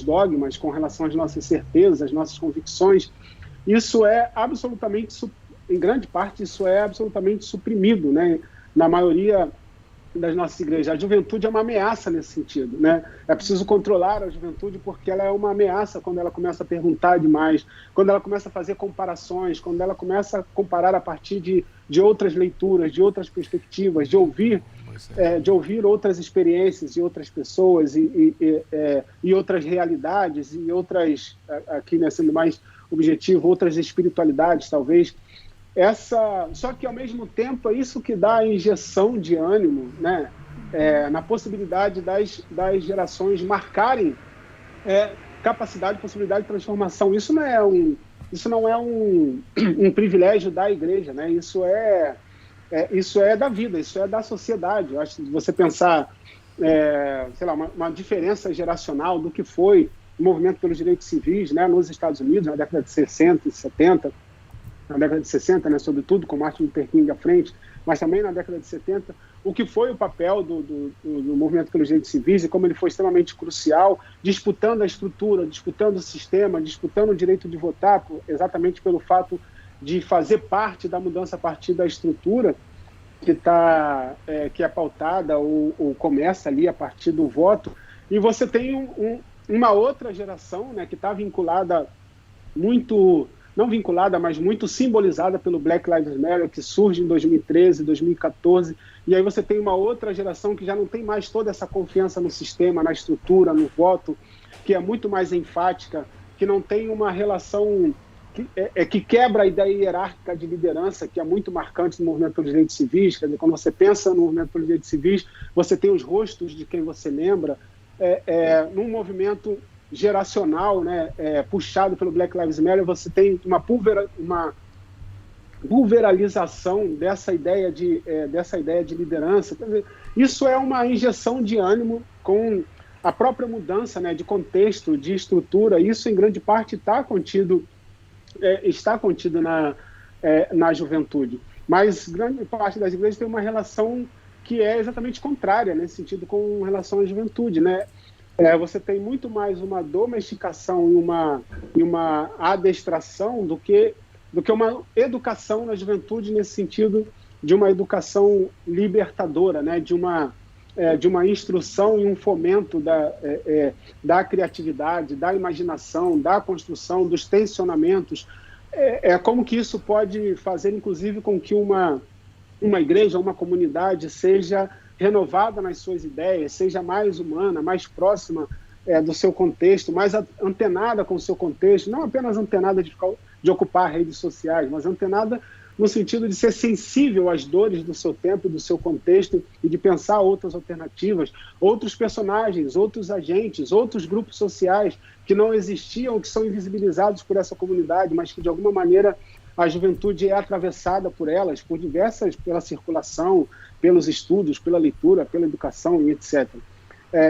S3: dogmas, com relação às nossas certezas, às nossas convicções. Isso é absolutamente, em grande parte, isso é absolutamente suprimido, né? Na maioria das nossas igrejas. A juventude é uma ameaça nesse sentido, né? É preciso controlar a juventude porque ela é uma ameaça quando ela começa a perguntar demais, quando ela começa a fazer comparações, quando ela começa a comparar a partir de outras leituras, de outras perspectivas, de ouvir outras experiências e outras pessoas e outras realidades e outras, aqui, né, sendo mais objetivo, outras espiritualidades, talvez. Só que, ao mesmo tempo, é isso que dá a injeção de ânimo, né? Na possibilidade das gerações marcarem capacidade, possibilidade de transformação. Isso não é um privilégio da igreja, né? Isso é da vida, isso é da sociedade. Eu acho que você pensar, sei lá, uma diferença geracional do que foi o movimento pelos direitos civis, né, nos Estados Unidos, na década de 60 e 70, na década de 60, né, sobretudo com Martin Luther King à frente, mas também na década de 70, o que foi o papel do movimento pelos direitos civis e como ele foi extremamente crucial, disputando a estrutura, disputando o sistema, disputando o direito de votar, exatamente pelo fato de fazer parte da mudança a partir da estrutura que é pautada ou começa ali a partir do voto. E você tem uma outra geração, né, que está vinculada não vinculada, mas muito simbolizada pelo Black Lives Matter, que surge em 2013, 2014, e aí você tem uma outra geração que já não tem mais toda essa confiança no sistema, na estrutura, no voto, que é muito mais enfática, que não tem uma relação que quebra a ideia hierárquica de liderança, que é muito marcante no movimento pelos direitos civis. Quer dizer, quando você pensa no movimento pelos direitos civis, você tem os rostos de quem você lembra, num movimento geracional, né, puxado pelo Black Lives Matter, você tem uma pulveralização dessa ideia de liderança. Quer dizer, isso é uma injeção de ânimo com a própria mudança, né, de contexto, de estrutura. Isso, em grande parte, está contido na juventude. Mas grande parte das igrejas tem uma relação que é exatamente contrária, nesse sentido, com relação à juventude, né? Você tem muito mais uma domesticação e uma adestração do que uma educação na juventude, nesse sentido de uma educação libertadora, né? De uma instrução e um fomento da criatividade, da imaginação, da construção, dos tensionamentos. Como que isso pode fazer, inclusive, com que uma igreja, uma comunidade seja renovada nas suas ideias, seja mais humana, mais próxima do seu contexto, mais antenada com o seu contexto, não apenas antenada de ocupar redes sociais, mas antenada no sentido de ser sensível às dores do seu tempo, do seu contexto, e de pensar outras alternativas, outros personagens, outros agentes, outros grupos sociais que não existiam, que são invisibilizados por essa comunidade, mas que de alguma maneira a juventude é atravessada por elas, pela circulação, pelos estudos, pela leitura, pela educação e etc.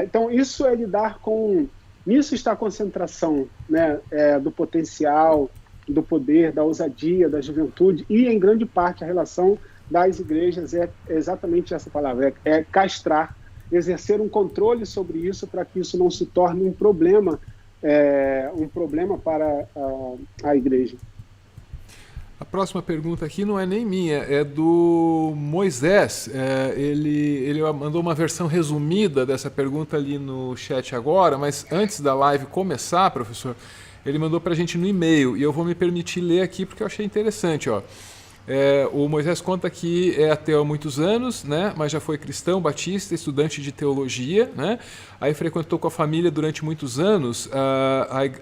S3: Então, isso é lidar com... Nisso está a concentração, né, do potencial, do poder, da ousadia, da juventude, e, em grande parte, a relação das igrejas é exatamente essa palavra, é castrar, exercer um controle sobre isso para que isso não se torne um problema para a igreja.
S1: A próxima pergunta aqui não é nem minha, é do Moisés. Ele mandou uma versão resumida dessa pergunta ali no chat agora, mas antes da live começar, professor, ele mandou para a gente no e-mail, e eu vou me permitir ler aqui porque eu achei interessante. O Moisés conta que é ateu há muitos anos, né, mas já foi cristão, batista, estudante de teologia, né, aí frequentou com a família durante muitos anos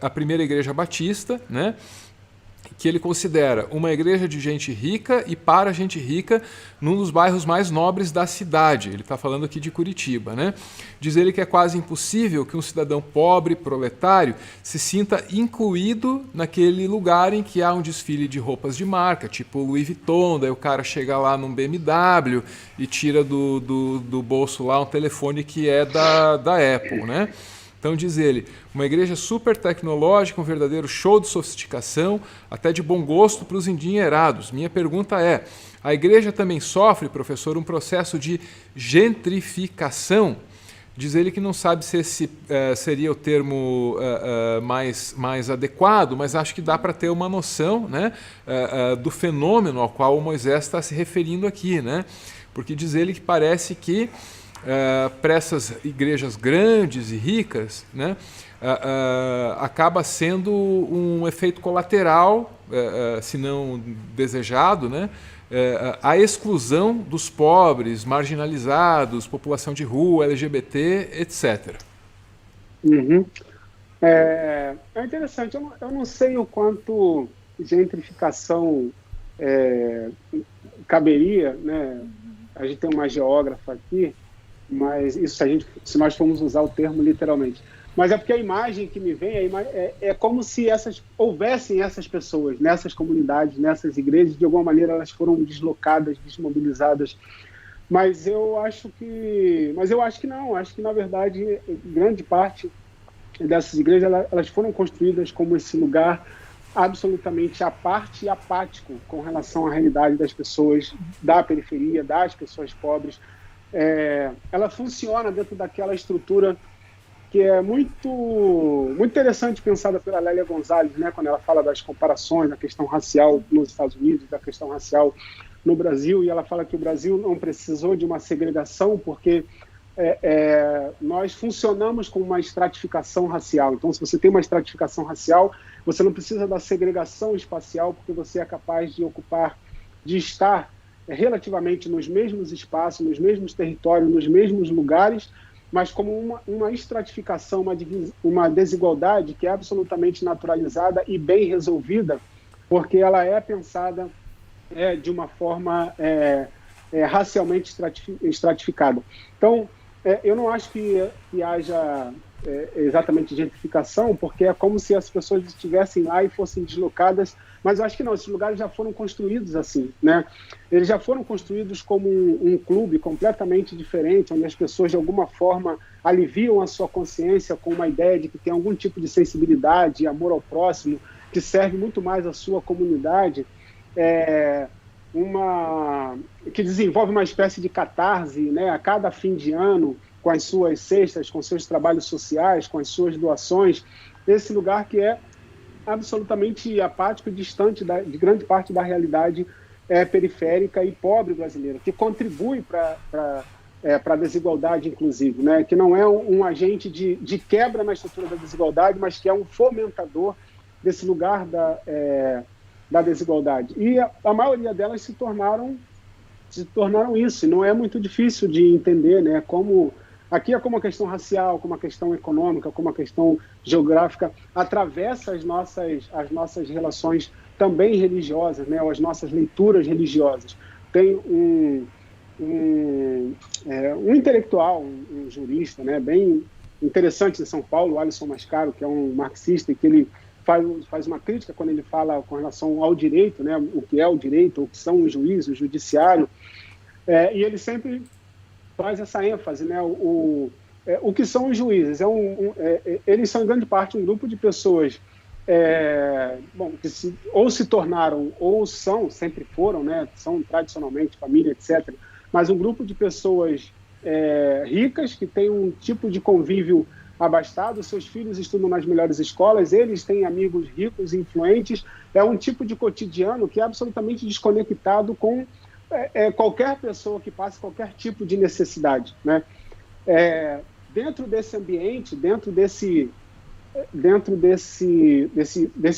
S1: a primeira igreja batista, né, que ele considera uma igreja de gente rica e para gente rica num dos bairros mais nobres da cidade. Ele está falando aqui de Curitiba, né? Diz ele que é quase impossível que um cidadão pobre, proletário, se sinta incluído naquele lugar em que há um desfile de roupas de marca, tipo Louis Vuitton, daí o cara chega lá num BMW e tira do bolso lá um telefone que é da Apple, né? Então, diz ele, uma igreja super tecnológica, um verdadeiro show de sofisticação, até de bom gosto para os endinheirados. Minha pergunta é, a igreja também sofre, professor, um processo de gentrificação? Diz ele que não sabe se esse seria o termo mais adequado, mas acho que dá para ter uma noção, né, do fenômeno ao qual o Moisés está se referindo aqui, né? Porque diz ele que parece que para essas igrejas grandes e ricas, né, acaba sendo um efeito colateral, se não desejado, né, a exclusão dos pobres, marginalizados, população de rua, LGBT, etc.
S3: Uhum. É interessante, eu não sei o quanto gentrificação caberia, né? A gente tem uma geógrafa aqui, mas isso se nós formos usar o termo literalmente. Mas é porque a imagem que me vem é como se houvessem essas pessoas nessas comunidades, nessas igrejas, de alguma maneira elas foram deslocadas, desmobilizadas. Mas eu acho que não. Acho que, na verdade, grande parte dessas igrejas elas foram construídas como esse lugar absolutamente à parte e apático com relação à realidade das pessoas da periferia, das pessoas pobres. Ela funciona dentro daquela estrutura que é muito interessante, pensada pela Lélia Gonzalez, né, quando ela fala das comparações da questão racial nos Estados Unidos, da questão racial no Brasil, e ela fala que o Brasil não precisou de uma segregação porque nós funcionamos com uma estratificação racial. Então, se você tem uma estratificação racial, você não precisa da segregação espacial, porque você é capaz de estar relativamente nos mesmos espaços, nos mesmos territórios, nos mesmos lugares, mas como uma estratificação, uma desigualdade que é absolutamente naturalizada e bem resolvida, porque ela é pensada de uma forma racialmente estratificada. Então, eu não acho que haja exatamente gentrificação, porque é como se as pessoas estivessem lá e fossem deslocadas, mas eu acho que não, esses lugares já foram construídos assim, né? Eles já foram construídos como um clube completamente diferente, onde as pessoas de alguma forma aliviam a sua consciência com uma ideia de que tem algum tipo de sensibilidade, amor ao próximo, que serve muito mais à sua comunidade, que desenvolve uma espécie de catarse, né, a cada fim de ano, com as suas cestas, com seus trabalhos sociais, com as suas doações, esse lugar que é absolutamente apático e distante de grande parte da realidade periférica e pobre brasileira, que contribui para a desigualdade, inclusive, né, que não é um agente de quebra na estrutura da desigualdade, mas que é um fomentador desse lugar da desigualdade. E a maioria delas se tornaram isso, e não é muito difícil de entender, né, como aqui é como a questão racial, como a questão econômica, como a questão geográfica atravessa as nossas relações também religiosas, né, ou as nossas leituras religiosas. Tem um intelectual, um jurista, né, bem interessante em São Paulo, o Alisson Mascaro, que é um marxista, e que ele faz uma crítica quando ele fala com relação ao direito, né, o que é o direito, o que são os juízes, o judiciário, e ele sempre faz essa ênfase, né, o que são os juízes. Eles são, em grande parte, um grupo de pessoas que ou se tornaram, ou sempre foram, né, são tradicionalmente família, etc., mas um grupo de pessoas ricas, que têm um tipo de convívio abastado, seus filhos estudam nas melhores escolas, eles têm amigos ricos e influentes, é um tipo de cotidiano que é absolutamente desconectado com qualquer pessoa que passe qualquer tipo de necessidade, né? Dentro desse ambiente, dentro desse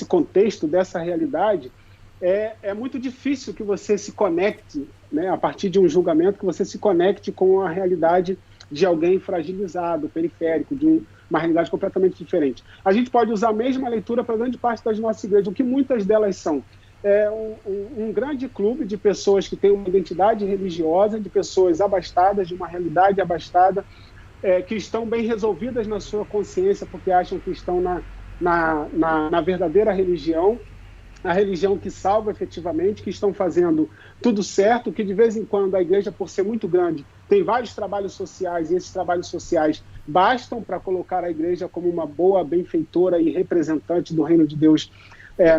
S3: contexto, dessa realidade, é muito difícil que você se conecte, né, a partir de um julgamento, que você se conecte com a realidade de alguém fragilizado, periférico, de uma realidade completamente diferente. A gente pode usar a mesma leitura para grande parte das nossas igrejas, o que muitas delas são. Um grande clube de pessoas que têm uma identidade religiosa, de pessoas abastadas, de uma realidade abastada, que estão bem resolvidas na sua consciência, porque acham que estão na verdadeira religião, a religião que salva efetivamente, que estão fazendo tudo certo, que de vez em quando a igreja, por ser muito grande, tem vários trabalhos sociais, e esses trabalhos sociais bastam para colocar a igreja como uma boa benfeitora e representante do reino de Deus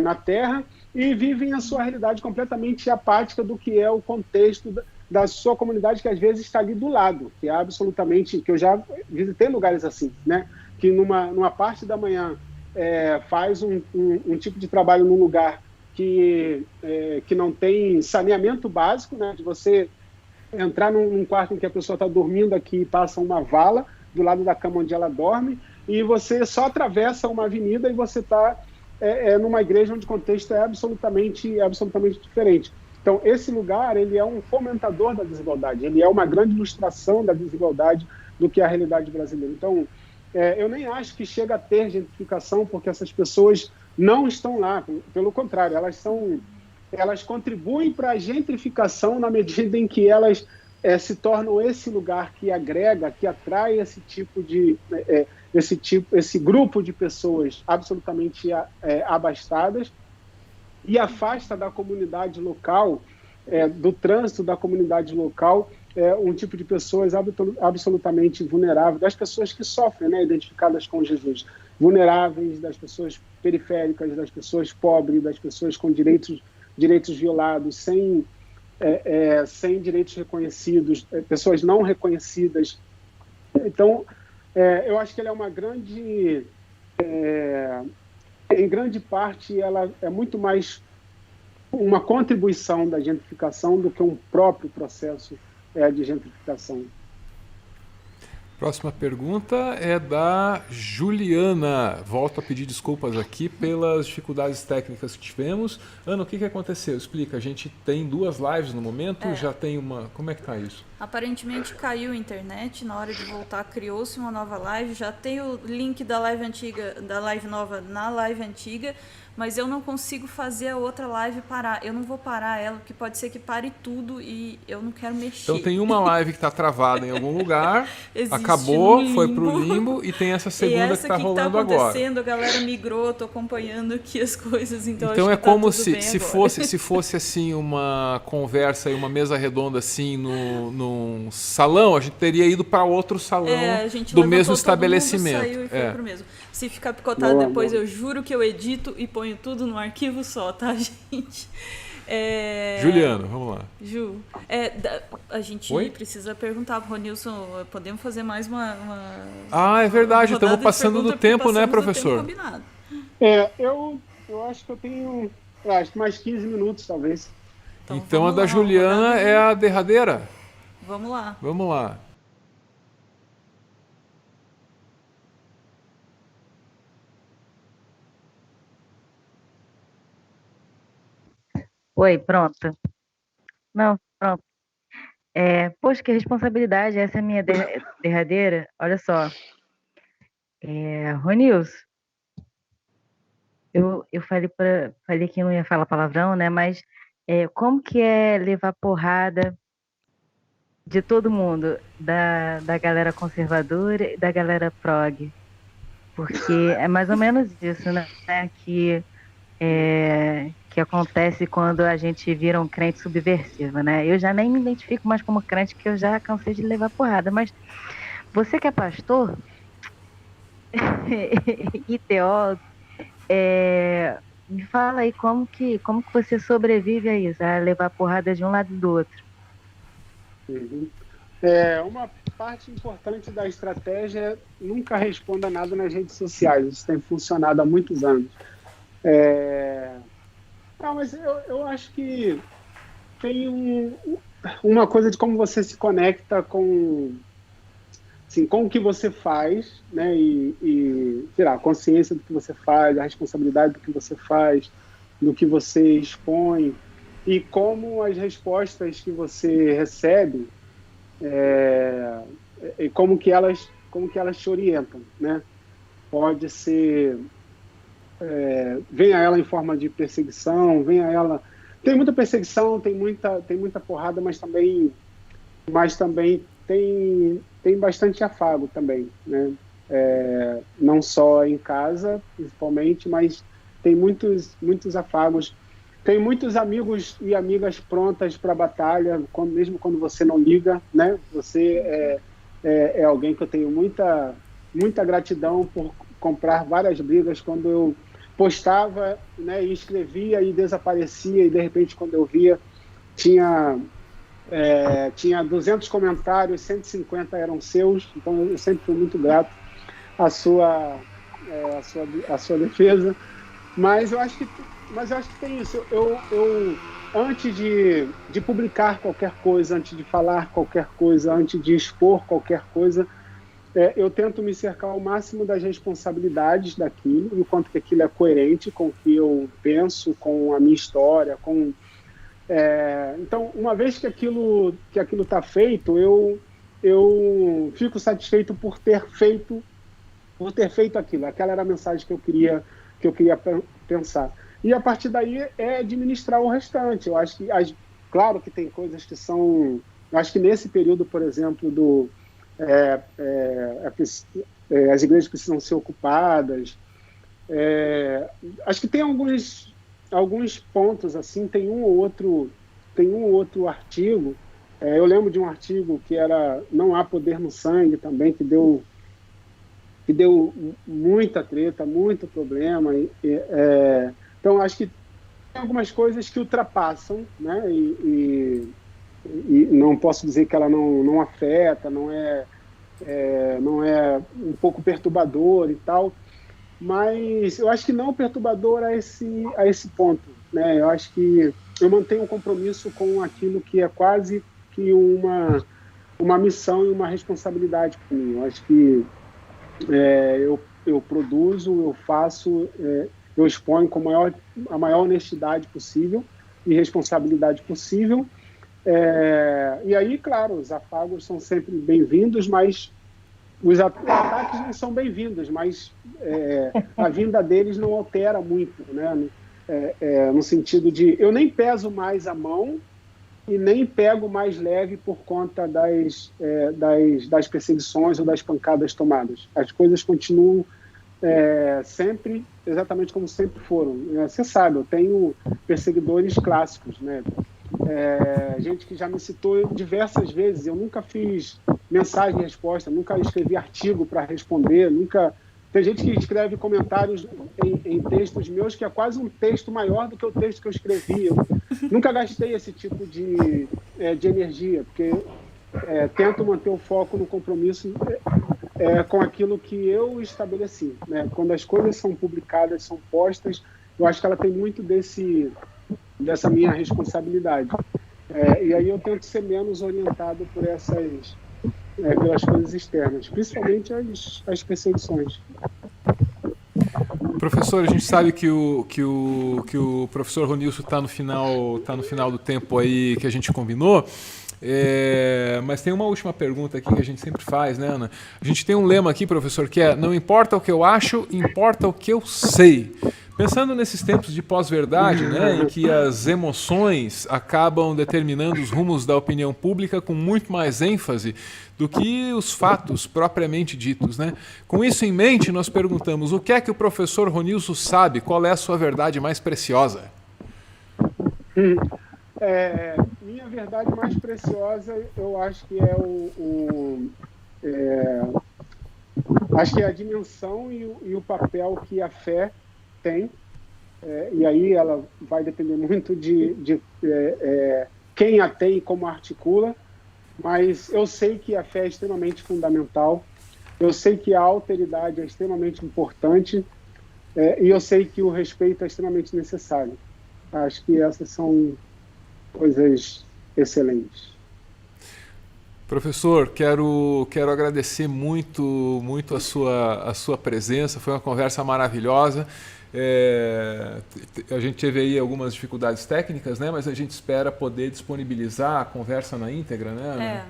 S3: na Terra, e vivem a sua realidade completamente apática do que é o contexto da sua comunidade, que às vezes está ali do lado, que é absolutamente, que eu já visitei lugares assim, né, que numa parte da manhã faz um tipo de trabalho num lugar que não tem saneamento básico, né, de você entrar num quarto em que a pessoa está dormindo aqui e passa uma vala do lado da cama onde ela dorme, e você só atravessa uma avenida e você está numa igreja onde o contexto é absolutamente diferente. Então, esse lugar, ele é um fomentador da desigualdade, ele é uma grande ilustração da desigualdade do que é a realidade brasileira. Então, eu nem acho que chega a ter gentrificação, porque essas pessoas não estão lá, pelo contrário, elas contribuem para a gentrificação na medida em que elas se tornam esse lugar que agrega, que atrai esse grupo de pessoas absolutamente abastadas e afasta da comunidade local, do trânsito da comunidade local, um tipo de pessoas absolutamente vulneráveis, das pessoas que sofrem, né, identificadas com Jesus. vulneráveis, das pessoas periféricas, das pessoas pobres, das pessoas com direitos violados, sem direitos reconhecidos, pessoas não reconhecidas. Então, eu acho que ela é uma grande... em grande parte, ela é muito mais uma contribuição da gentrificação do que um próprio processo de gentrificação.
S1: Próxima pergunta é da Juliana. Volto a pedir desculpas aqui pelas dificuldades técnicas que tivemos. Ana, o que aconteceu? Explica. A gente tem 2 lives no momento, já tem uma... Como é que tá isso?
S2: Aparentemente caiu a internet, na hora de voltar criou-se uma nova live, já tem o link da live antiga, da live nova na live antiga, mas eu não consigo fazer a outra live parar. Eu não vou parar ela, porque pode ser que pare tudo e eu não quero mexer.
S1: Então tem uma live que está travada em algum lugar, acabou, foi pro limbo, e tem essa segunda que está rolando agora.
S2: A galera migrou, tô acompanhando aqui as coisas, então
S1: acho
S2: é
S1: que como se fosse assim uma conversa e uma mesa redonda assim num salão, a gente teria ido para outro salão do mesmo estabelecimento.
S2: Saiu e foi pro mesmo. Se ficar picotado depois, eu juro que eu edito e ponho tudo num arquivo só, tá, gente?
S1: Juliana, vamos lá.
S2: Ju, a gente precisa perguntar pro Ronilson, podemos fazer mais uma
S1: é verdade, estamos passando do tempo, né, professor?
S3: Eu acho que eu tenho mais 15 minutos, talvez.
S1: Então a da Juliana é a derradeira?
S2: Vamos lá.
S1: Vamos lá.
S5: Oi, pronto. Não, pronto. Poxa, que responsabilidade, essa é a minha derradeira. Olha só. Ronilson, eu falei que não ia falar palavrão, né? Mas como que é levar porrada de todo mundo, da galera conservadora e da galera prog? Porque é mais ou menos isso, né? Que acontece quando a gente vira um crente subversivo, né? Eu já nem me identifico mais como crente, que eu já cansei de levar porrada. Mas você que é pastor e teólogo, me fala aí como que você sobrevive a isso, a levar porrada de um lado e do outro.
S3: Uhum. Uma parte importante da estratégia é nunca responda nada nas redes sociais. Isso tem funcionado há muitos anos. Mas eu acho que tem uma coisa de como você se conecta com o que você faz, né? E a consciência do que você faz, a responsabilidade do que você faz, do que você expõe, e como as respostas que você recebe, e como que elas te orientam, né? Pode ser... vem a ela em forma de perseguição, tem muita perseguição, tem muita porrada, mas também tem bastante afago também, né? Não só em casa, principalmente, mas tem muitos afagos. Tem muitos amigos e amigas prontas para a batalha, mesmo quando você não liga, né? Você é alguém que eu tenho muita gratidão por comprar várias brigas quando eu postava, né, e escrevia e desaparecia, e de repente quando eu via tinha 200 comentários, 150 eram seus, então eu sempre fui muito grato à sua defesa, mas eu acho que tem isso. Eu antes de publicar qualquer coisa, antes de falar qualquer coisa, antes de expor qualquer coisa, eu tento me cercar ao máximo das responsabilidades daquilo, e o quanto que aquilo é coerente com o que eu penso, com a minha história, então, uma vez que aquilo está feito, eu fico satisfeito por ter feito aquilo. Aquela era a mensagem que eu queria pensar. E a partir daí é administrar o restante. Eu acho que, claro que tem coisas que são... Eu acho que nesse período, por exemplo, as igrejas precisam ser ocupadas. Acho que tem alguns pontos, assim, tem um ou outro artigo. Eu lembro de um artigo que era Não Há Poder no Sangue também, que deu que deu muita treta, muito problema. Então, acho que tem algumas coisas que ultrapassam, né? E não posso dizer que ela não afeta, não é um pouco perturbador e tal, mas eu acho que não perturbador a esse ponto, né? Eu acho que eu mantenho um compromisso com aquilo que é quase que uma missão e uma responsabilidade para mim. Eu acho que eu produzo, eu faço, eu exponho com a maior honestidade possível e responsabilidade possível. E aí, claro, os afagos são sempre bem-vindos, mas os ataques não são bem-vindos, mas a vinda deles não altera muito, né? No sentido de eu nem peso mais a mão e nem pego mais leve por conta das perseguições ou das pancadas tomadas. As coisas continuam sempre exatamente como sempre foram. Você sabe, eu tenho perseguidores clássicos, né? Gente que já me citou diversas vezes. Eu nunca fiz mensagem e resposta, nunca escrevi artigo para responder, nunca... Tem gente que escreve comentários em textos meus que é quase um texto maior do que o texto que eu escrevi. Eu nunca gastei esse tipo de energia, porque tento manter o foco no compromisso com aquilo que eu estabeleci, né? Quando as coisas são publicadas, são postas, eu acho que ela tem muito dessa minha responsabilidade. E aí eu tento ser menos orientado pelas coisas externas, principalmente as perseguições.
S1: Professor, a gente sabe que o professor Ronilson está no final do tempo aí que a gente combinou. Mas tem uma última pergunta aqui que a gente sempre faz, né, Ana? A gente tem um lema aqui, professor, que é: não importa o que eu acho, importa o que eu sei. Pensando nesses tempos de pós-verdade, né, em que as emoções acabam determinando os rumos da opinião pública com muito mais ênfase do que os fatos propriamente ditos, né? Com isso em mente, nós perguntamos: o que é que o professor Ronilson sabe? Qual é a sua verdade mais preciosa?
S3: Minha verdade mais preciosa, eu acho que acho que é a dimensão e o papel que a fé tem, e aí ela vai depender muito de quem a tem e como articula, mas eu sei que a fé é extremamente fundamental, eu sei que a alteridade é extremamente importante, e eu sei que o respeito é extremamente necessário. Acho que essas são coisas excelentes.
S1: Professor, quero agradecer muito a sua presença, foi uma conversa maravilhosa. A gente teve aí algumas dificuldades técnicas, né? Mas a gente espera poder disponibilizar a conversa na íntegra, né?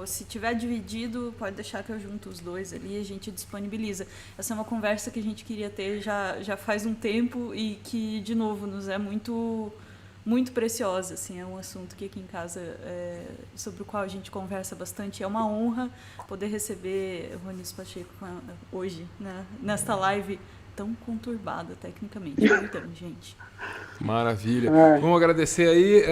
S2: Se tiver dividido, pode deixar que eu junto os dois ali e a gente disponibiliza. Essa é uma conversa que a gente queria ter já faz um tempo e que, de novo, nos é muito preciosa, assim, é um assunto que aqui em casa sobre o qual a gente conversa bastante. É uma honra poder receber o Ronilson Pacheco hoje, né, nesta live tão conturbada tecnicamente. Então, gente.
S1: Maravilha. Vamos agradecer aí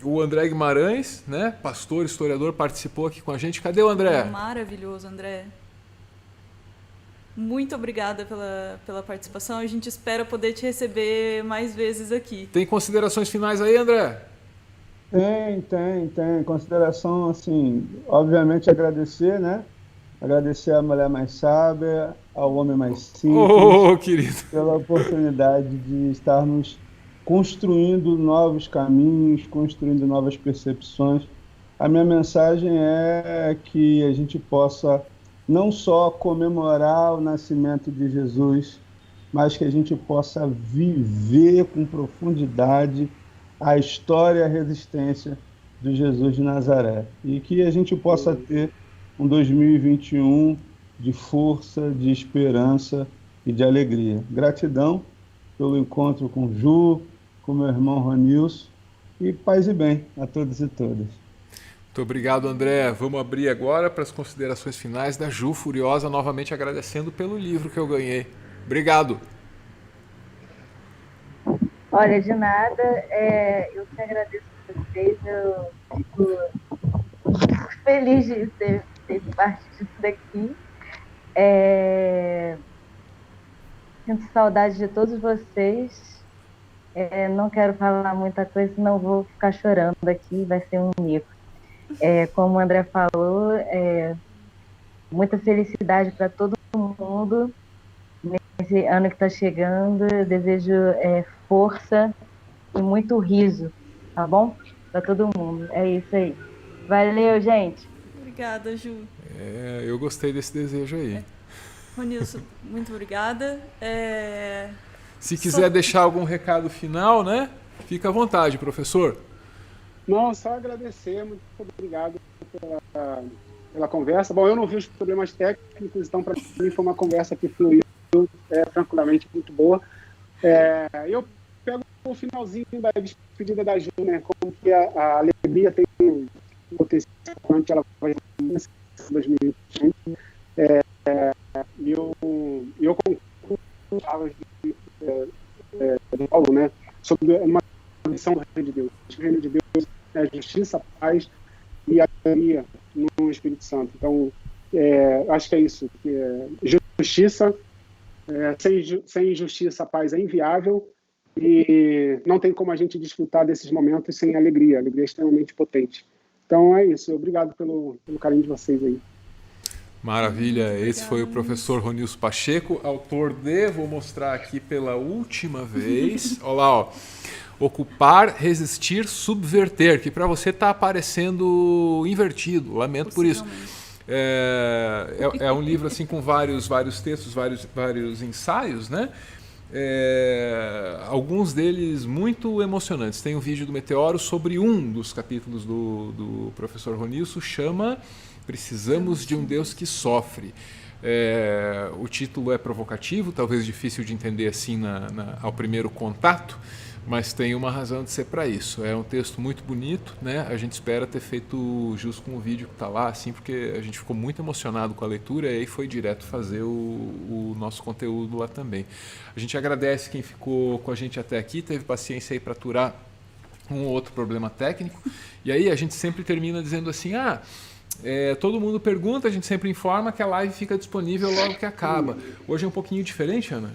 S1: o André Guimarães, né, pastor, historiador, participou aqui com a gente. Cadê o André?
S2: Maravilhoso, André. Muito obrigada pela participação. A gente espera poder te receber mais vezes aqui.
S1: Tem considerações finais aí, André?
S4: Tem. Consideração, assim, obviamente agradecer, né? Agradecer à mulher mais sábia, ao homem mais simples,
S1: querido,
S4: pela oportunidade de estarmos construindo novos caminhos, construindo novas percepções. A minha mensagem é que a gente possa não só comemorar o nascimento de Jesus, mas que a gente possa viver com profundidade a história e a resistência de Jesus de Nazaré. E que a gente possa ter um 2021 de força, de esperança e de alegria. Gratidão pelo encontro com o Ju, com meu irmão Ronilson, e paz e bem a todos e todas.
S1: Muito obrigado, André. Vamos abrir agora para as considerações finais da Ju Furiosa, novamente agradecendo pelo livro que eu ganhei. Obrigado.
S5: Olha, de nada, eu que agradeço a vocês, eu fico feliz de ter parte disso daqui. Sinto saudade de todos vocês. Não quero falar muita coisa, senão vou ficar chorando aqui, vai ser um mico. Como o André falou, muita felicidade para todo mundo nesse ano que está chegando. Eu desejo força e muito riso, tá bom? Para todo mundo. É isso aí. Valeu, gente.
S2: Obrigada, Ju.
S1: Eu gostei desse desejo aí.
S2: Ronilson, muito obrigada.
S1: Se quiser deixar algum recado final, né? Fica à vontade, professor.
S3: Não, só agradecer, muito obrigado pela conversa. Bom, eu não vi os problemas técnicos, então para mim foi uma conversa que fluiu tranquilamente, muito boa. Eu pego o finalzinho da despedida da Ju, né? Como que a alegria tem potencial quando ela vai em 2021. E eu concordo com as palavras de Paulo, né? Sobre uma missão do Reino de Deus. O Reino de Deus é justiça, paz e alegria no Espírito Santo. Então, acho que é isso. Justiça, sem justiça, a paz é inviável e não tem como a gente desfrutar desses momentos sem alegria. A alegria é extremamente potente. Então, é isso. Obrigado pelo carinho de vocês aí.
S1: Maravilha, esse foi o professor Ronilson Pacheco, autor de, vou mostrar aqui pela última vez, olha lá, ó, Ocupar, Resistir, Subverter, que para você está aparecendo invertido, lamento por isso. É um livro assim com vários textos, vários ensaios, né? Alguns deles muito emocionantes. Tem um vídeo do Meteoro sobre um dos capítulos do professor Ronilson, chama Precisamos de um Deus que Sofre. O título é provocativo, talvez difícil de entender assim ao primeiro contato, mas tem uma razão de ser para isso. É um texto muito bonito, né? A gente espera ter feito jus com o vídeo que está lá, assim, porque a gente ficou muito emocionado com a leitura e aí foi direto fazer o nosso conteúdo lá também. A gente agradece quem ficou com a gente até aqui, teve paciência aí para aturar um ou outro problema técnico, e aí a gente sempre termina dizendo assim, todo mundo pergunta, a gente sempre informa que a live fica disponível logo que acaba. Hoje é um pouquinho diferente, Ana?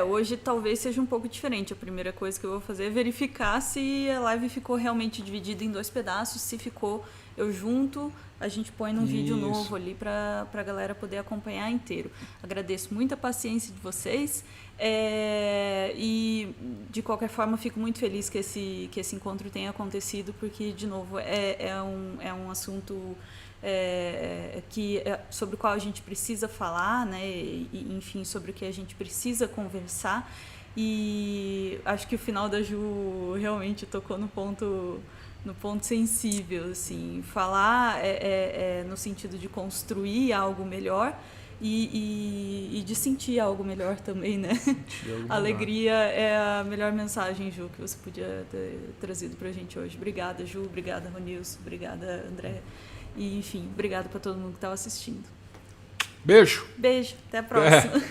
S2: Hoje talvez seja um pouco diferente. A primeira coisa que eu vou fazer é verificar se a live ficou realmente dividida em 2 pedaços. Se ficou, eu junto, a gente põe num vídeo novo ali para a galera poder acompanhar inteiro. Agradeço muito a paciência de vocês e, de qualquer forma, fico muito feliz que esse encontro tenha acontecido, porque, de novo, é um assunto sobre o qual a gente precisa falar, né? E, enfim, sobre o que a gente precisa conversar. E acho que o final da Ju realmente tocou no ponto sensível, assim. Falar no sentido de construir algo melhor e de sentir algo melhor também, né? Alegria é a melhor mensagem, Ju, que você podia ter trazido pra gente hoje. Obrigada, Ju. Obrigada, Ronilson. Obrigada, André. E, enfim, obrigado para todo mundo que estava assistindo.
S1: Beijo.
S2: Beijo. Até a próxima.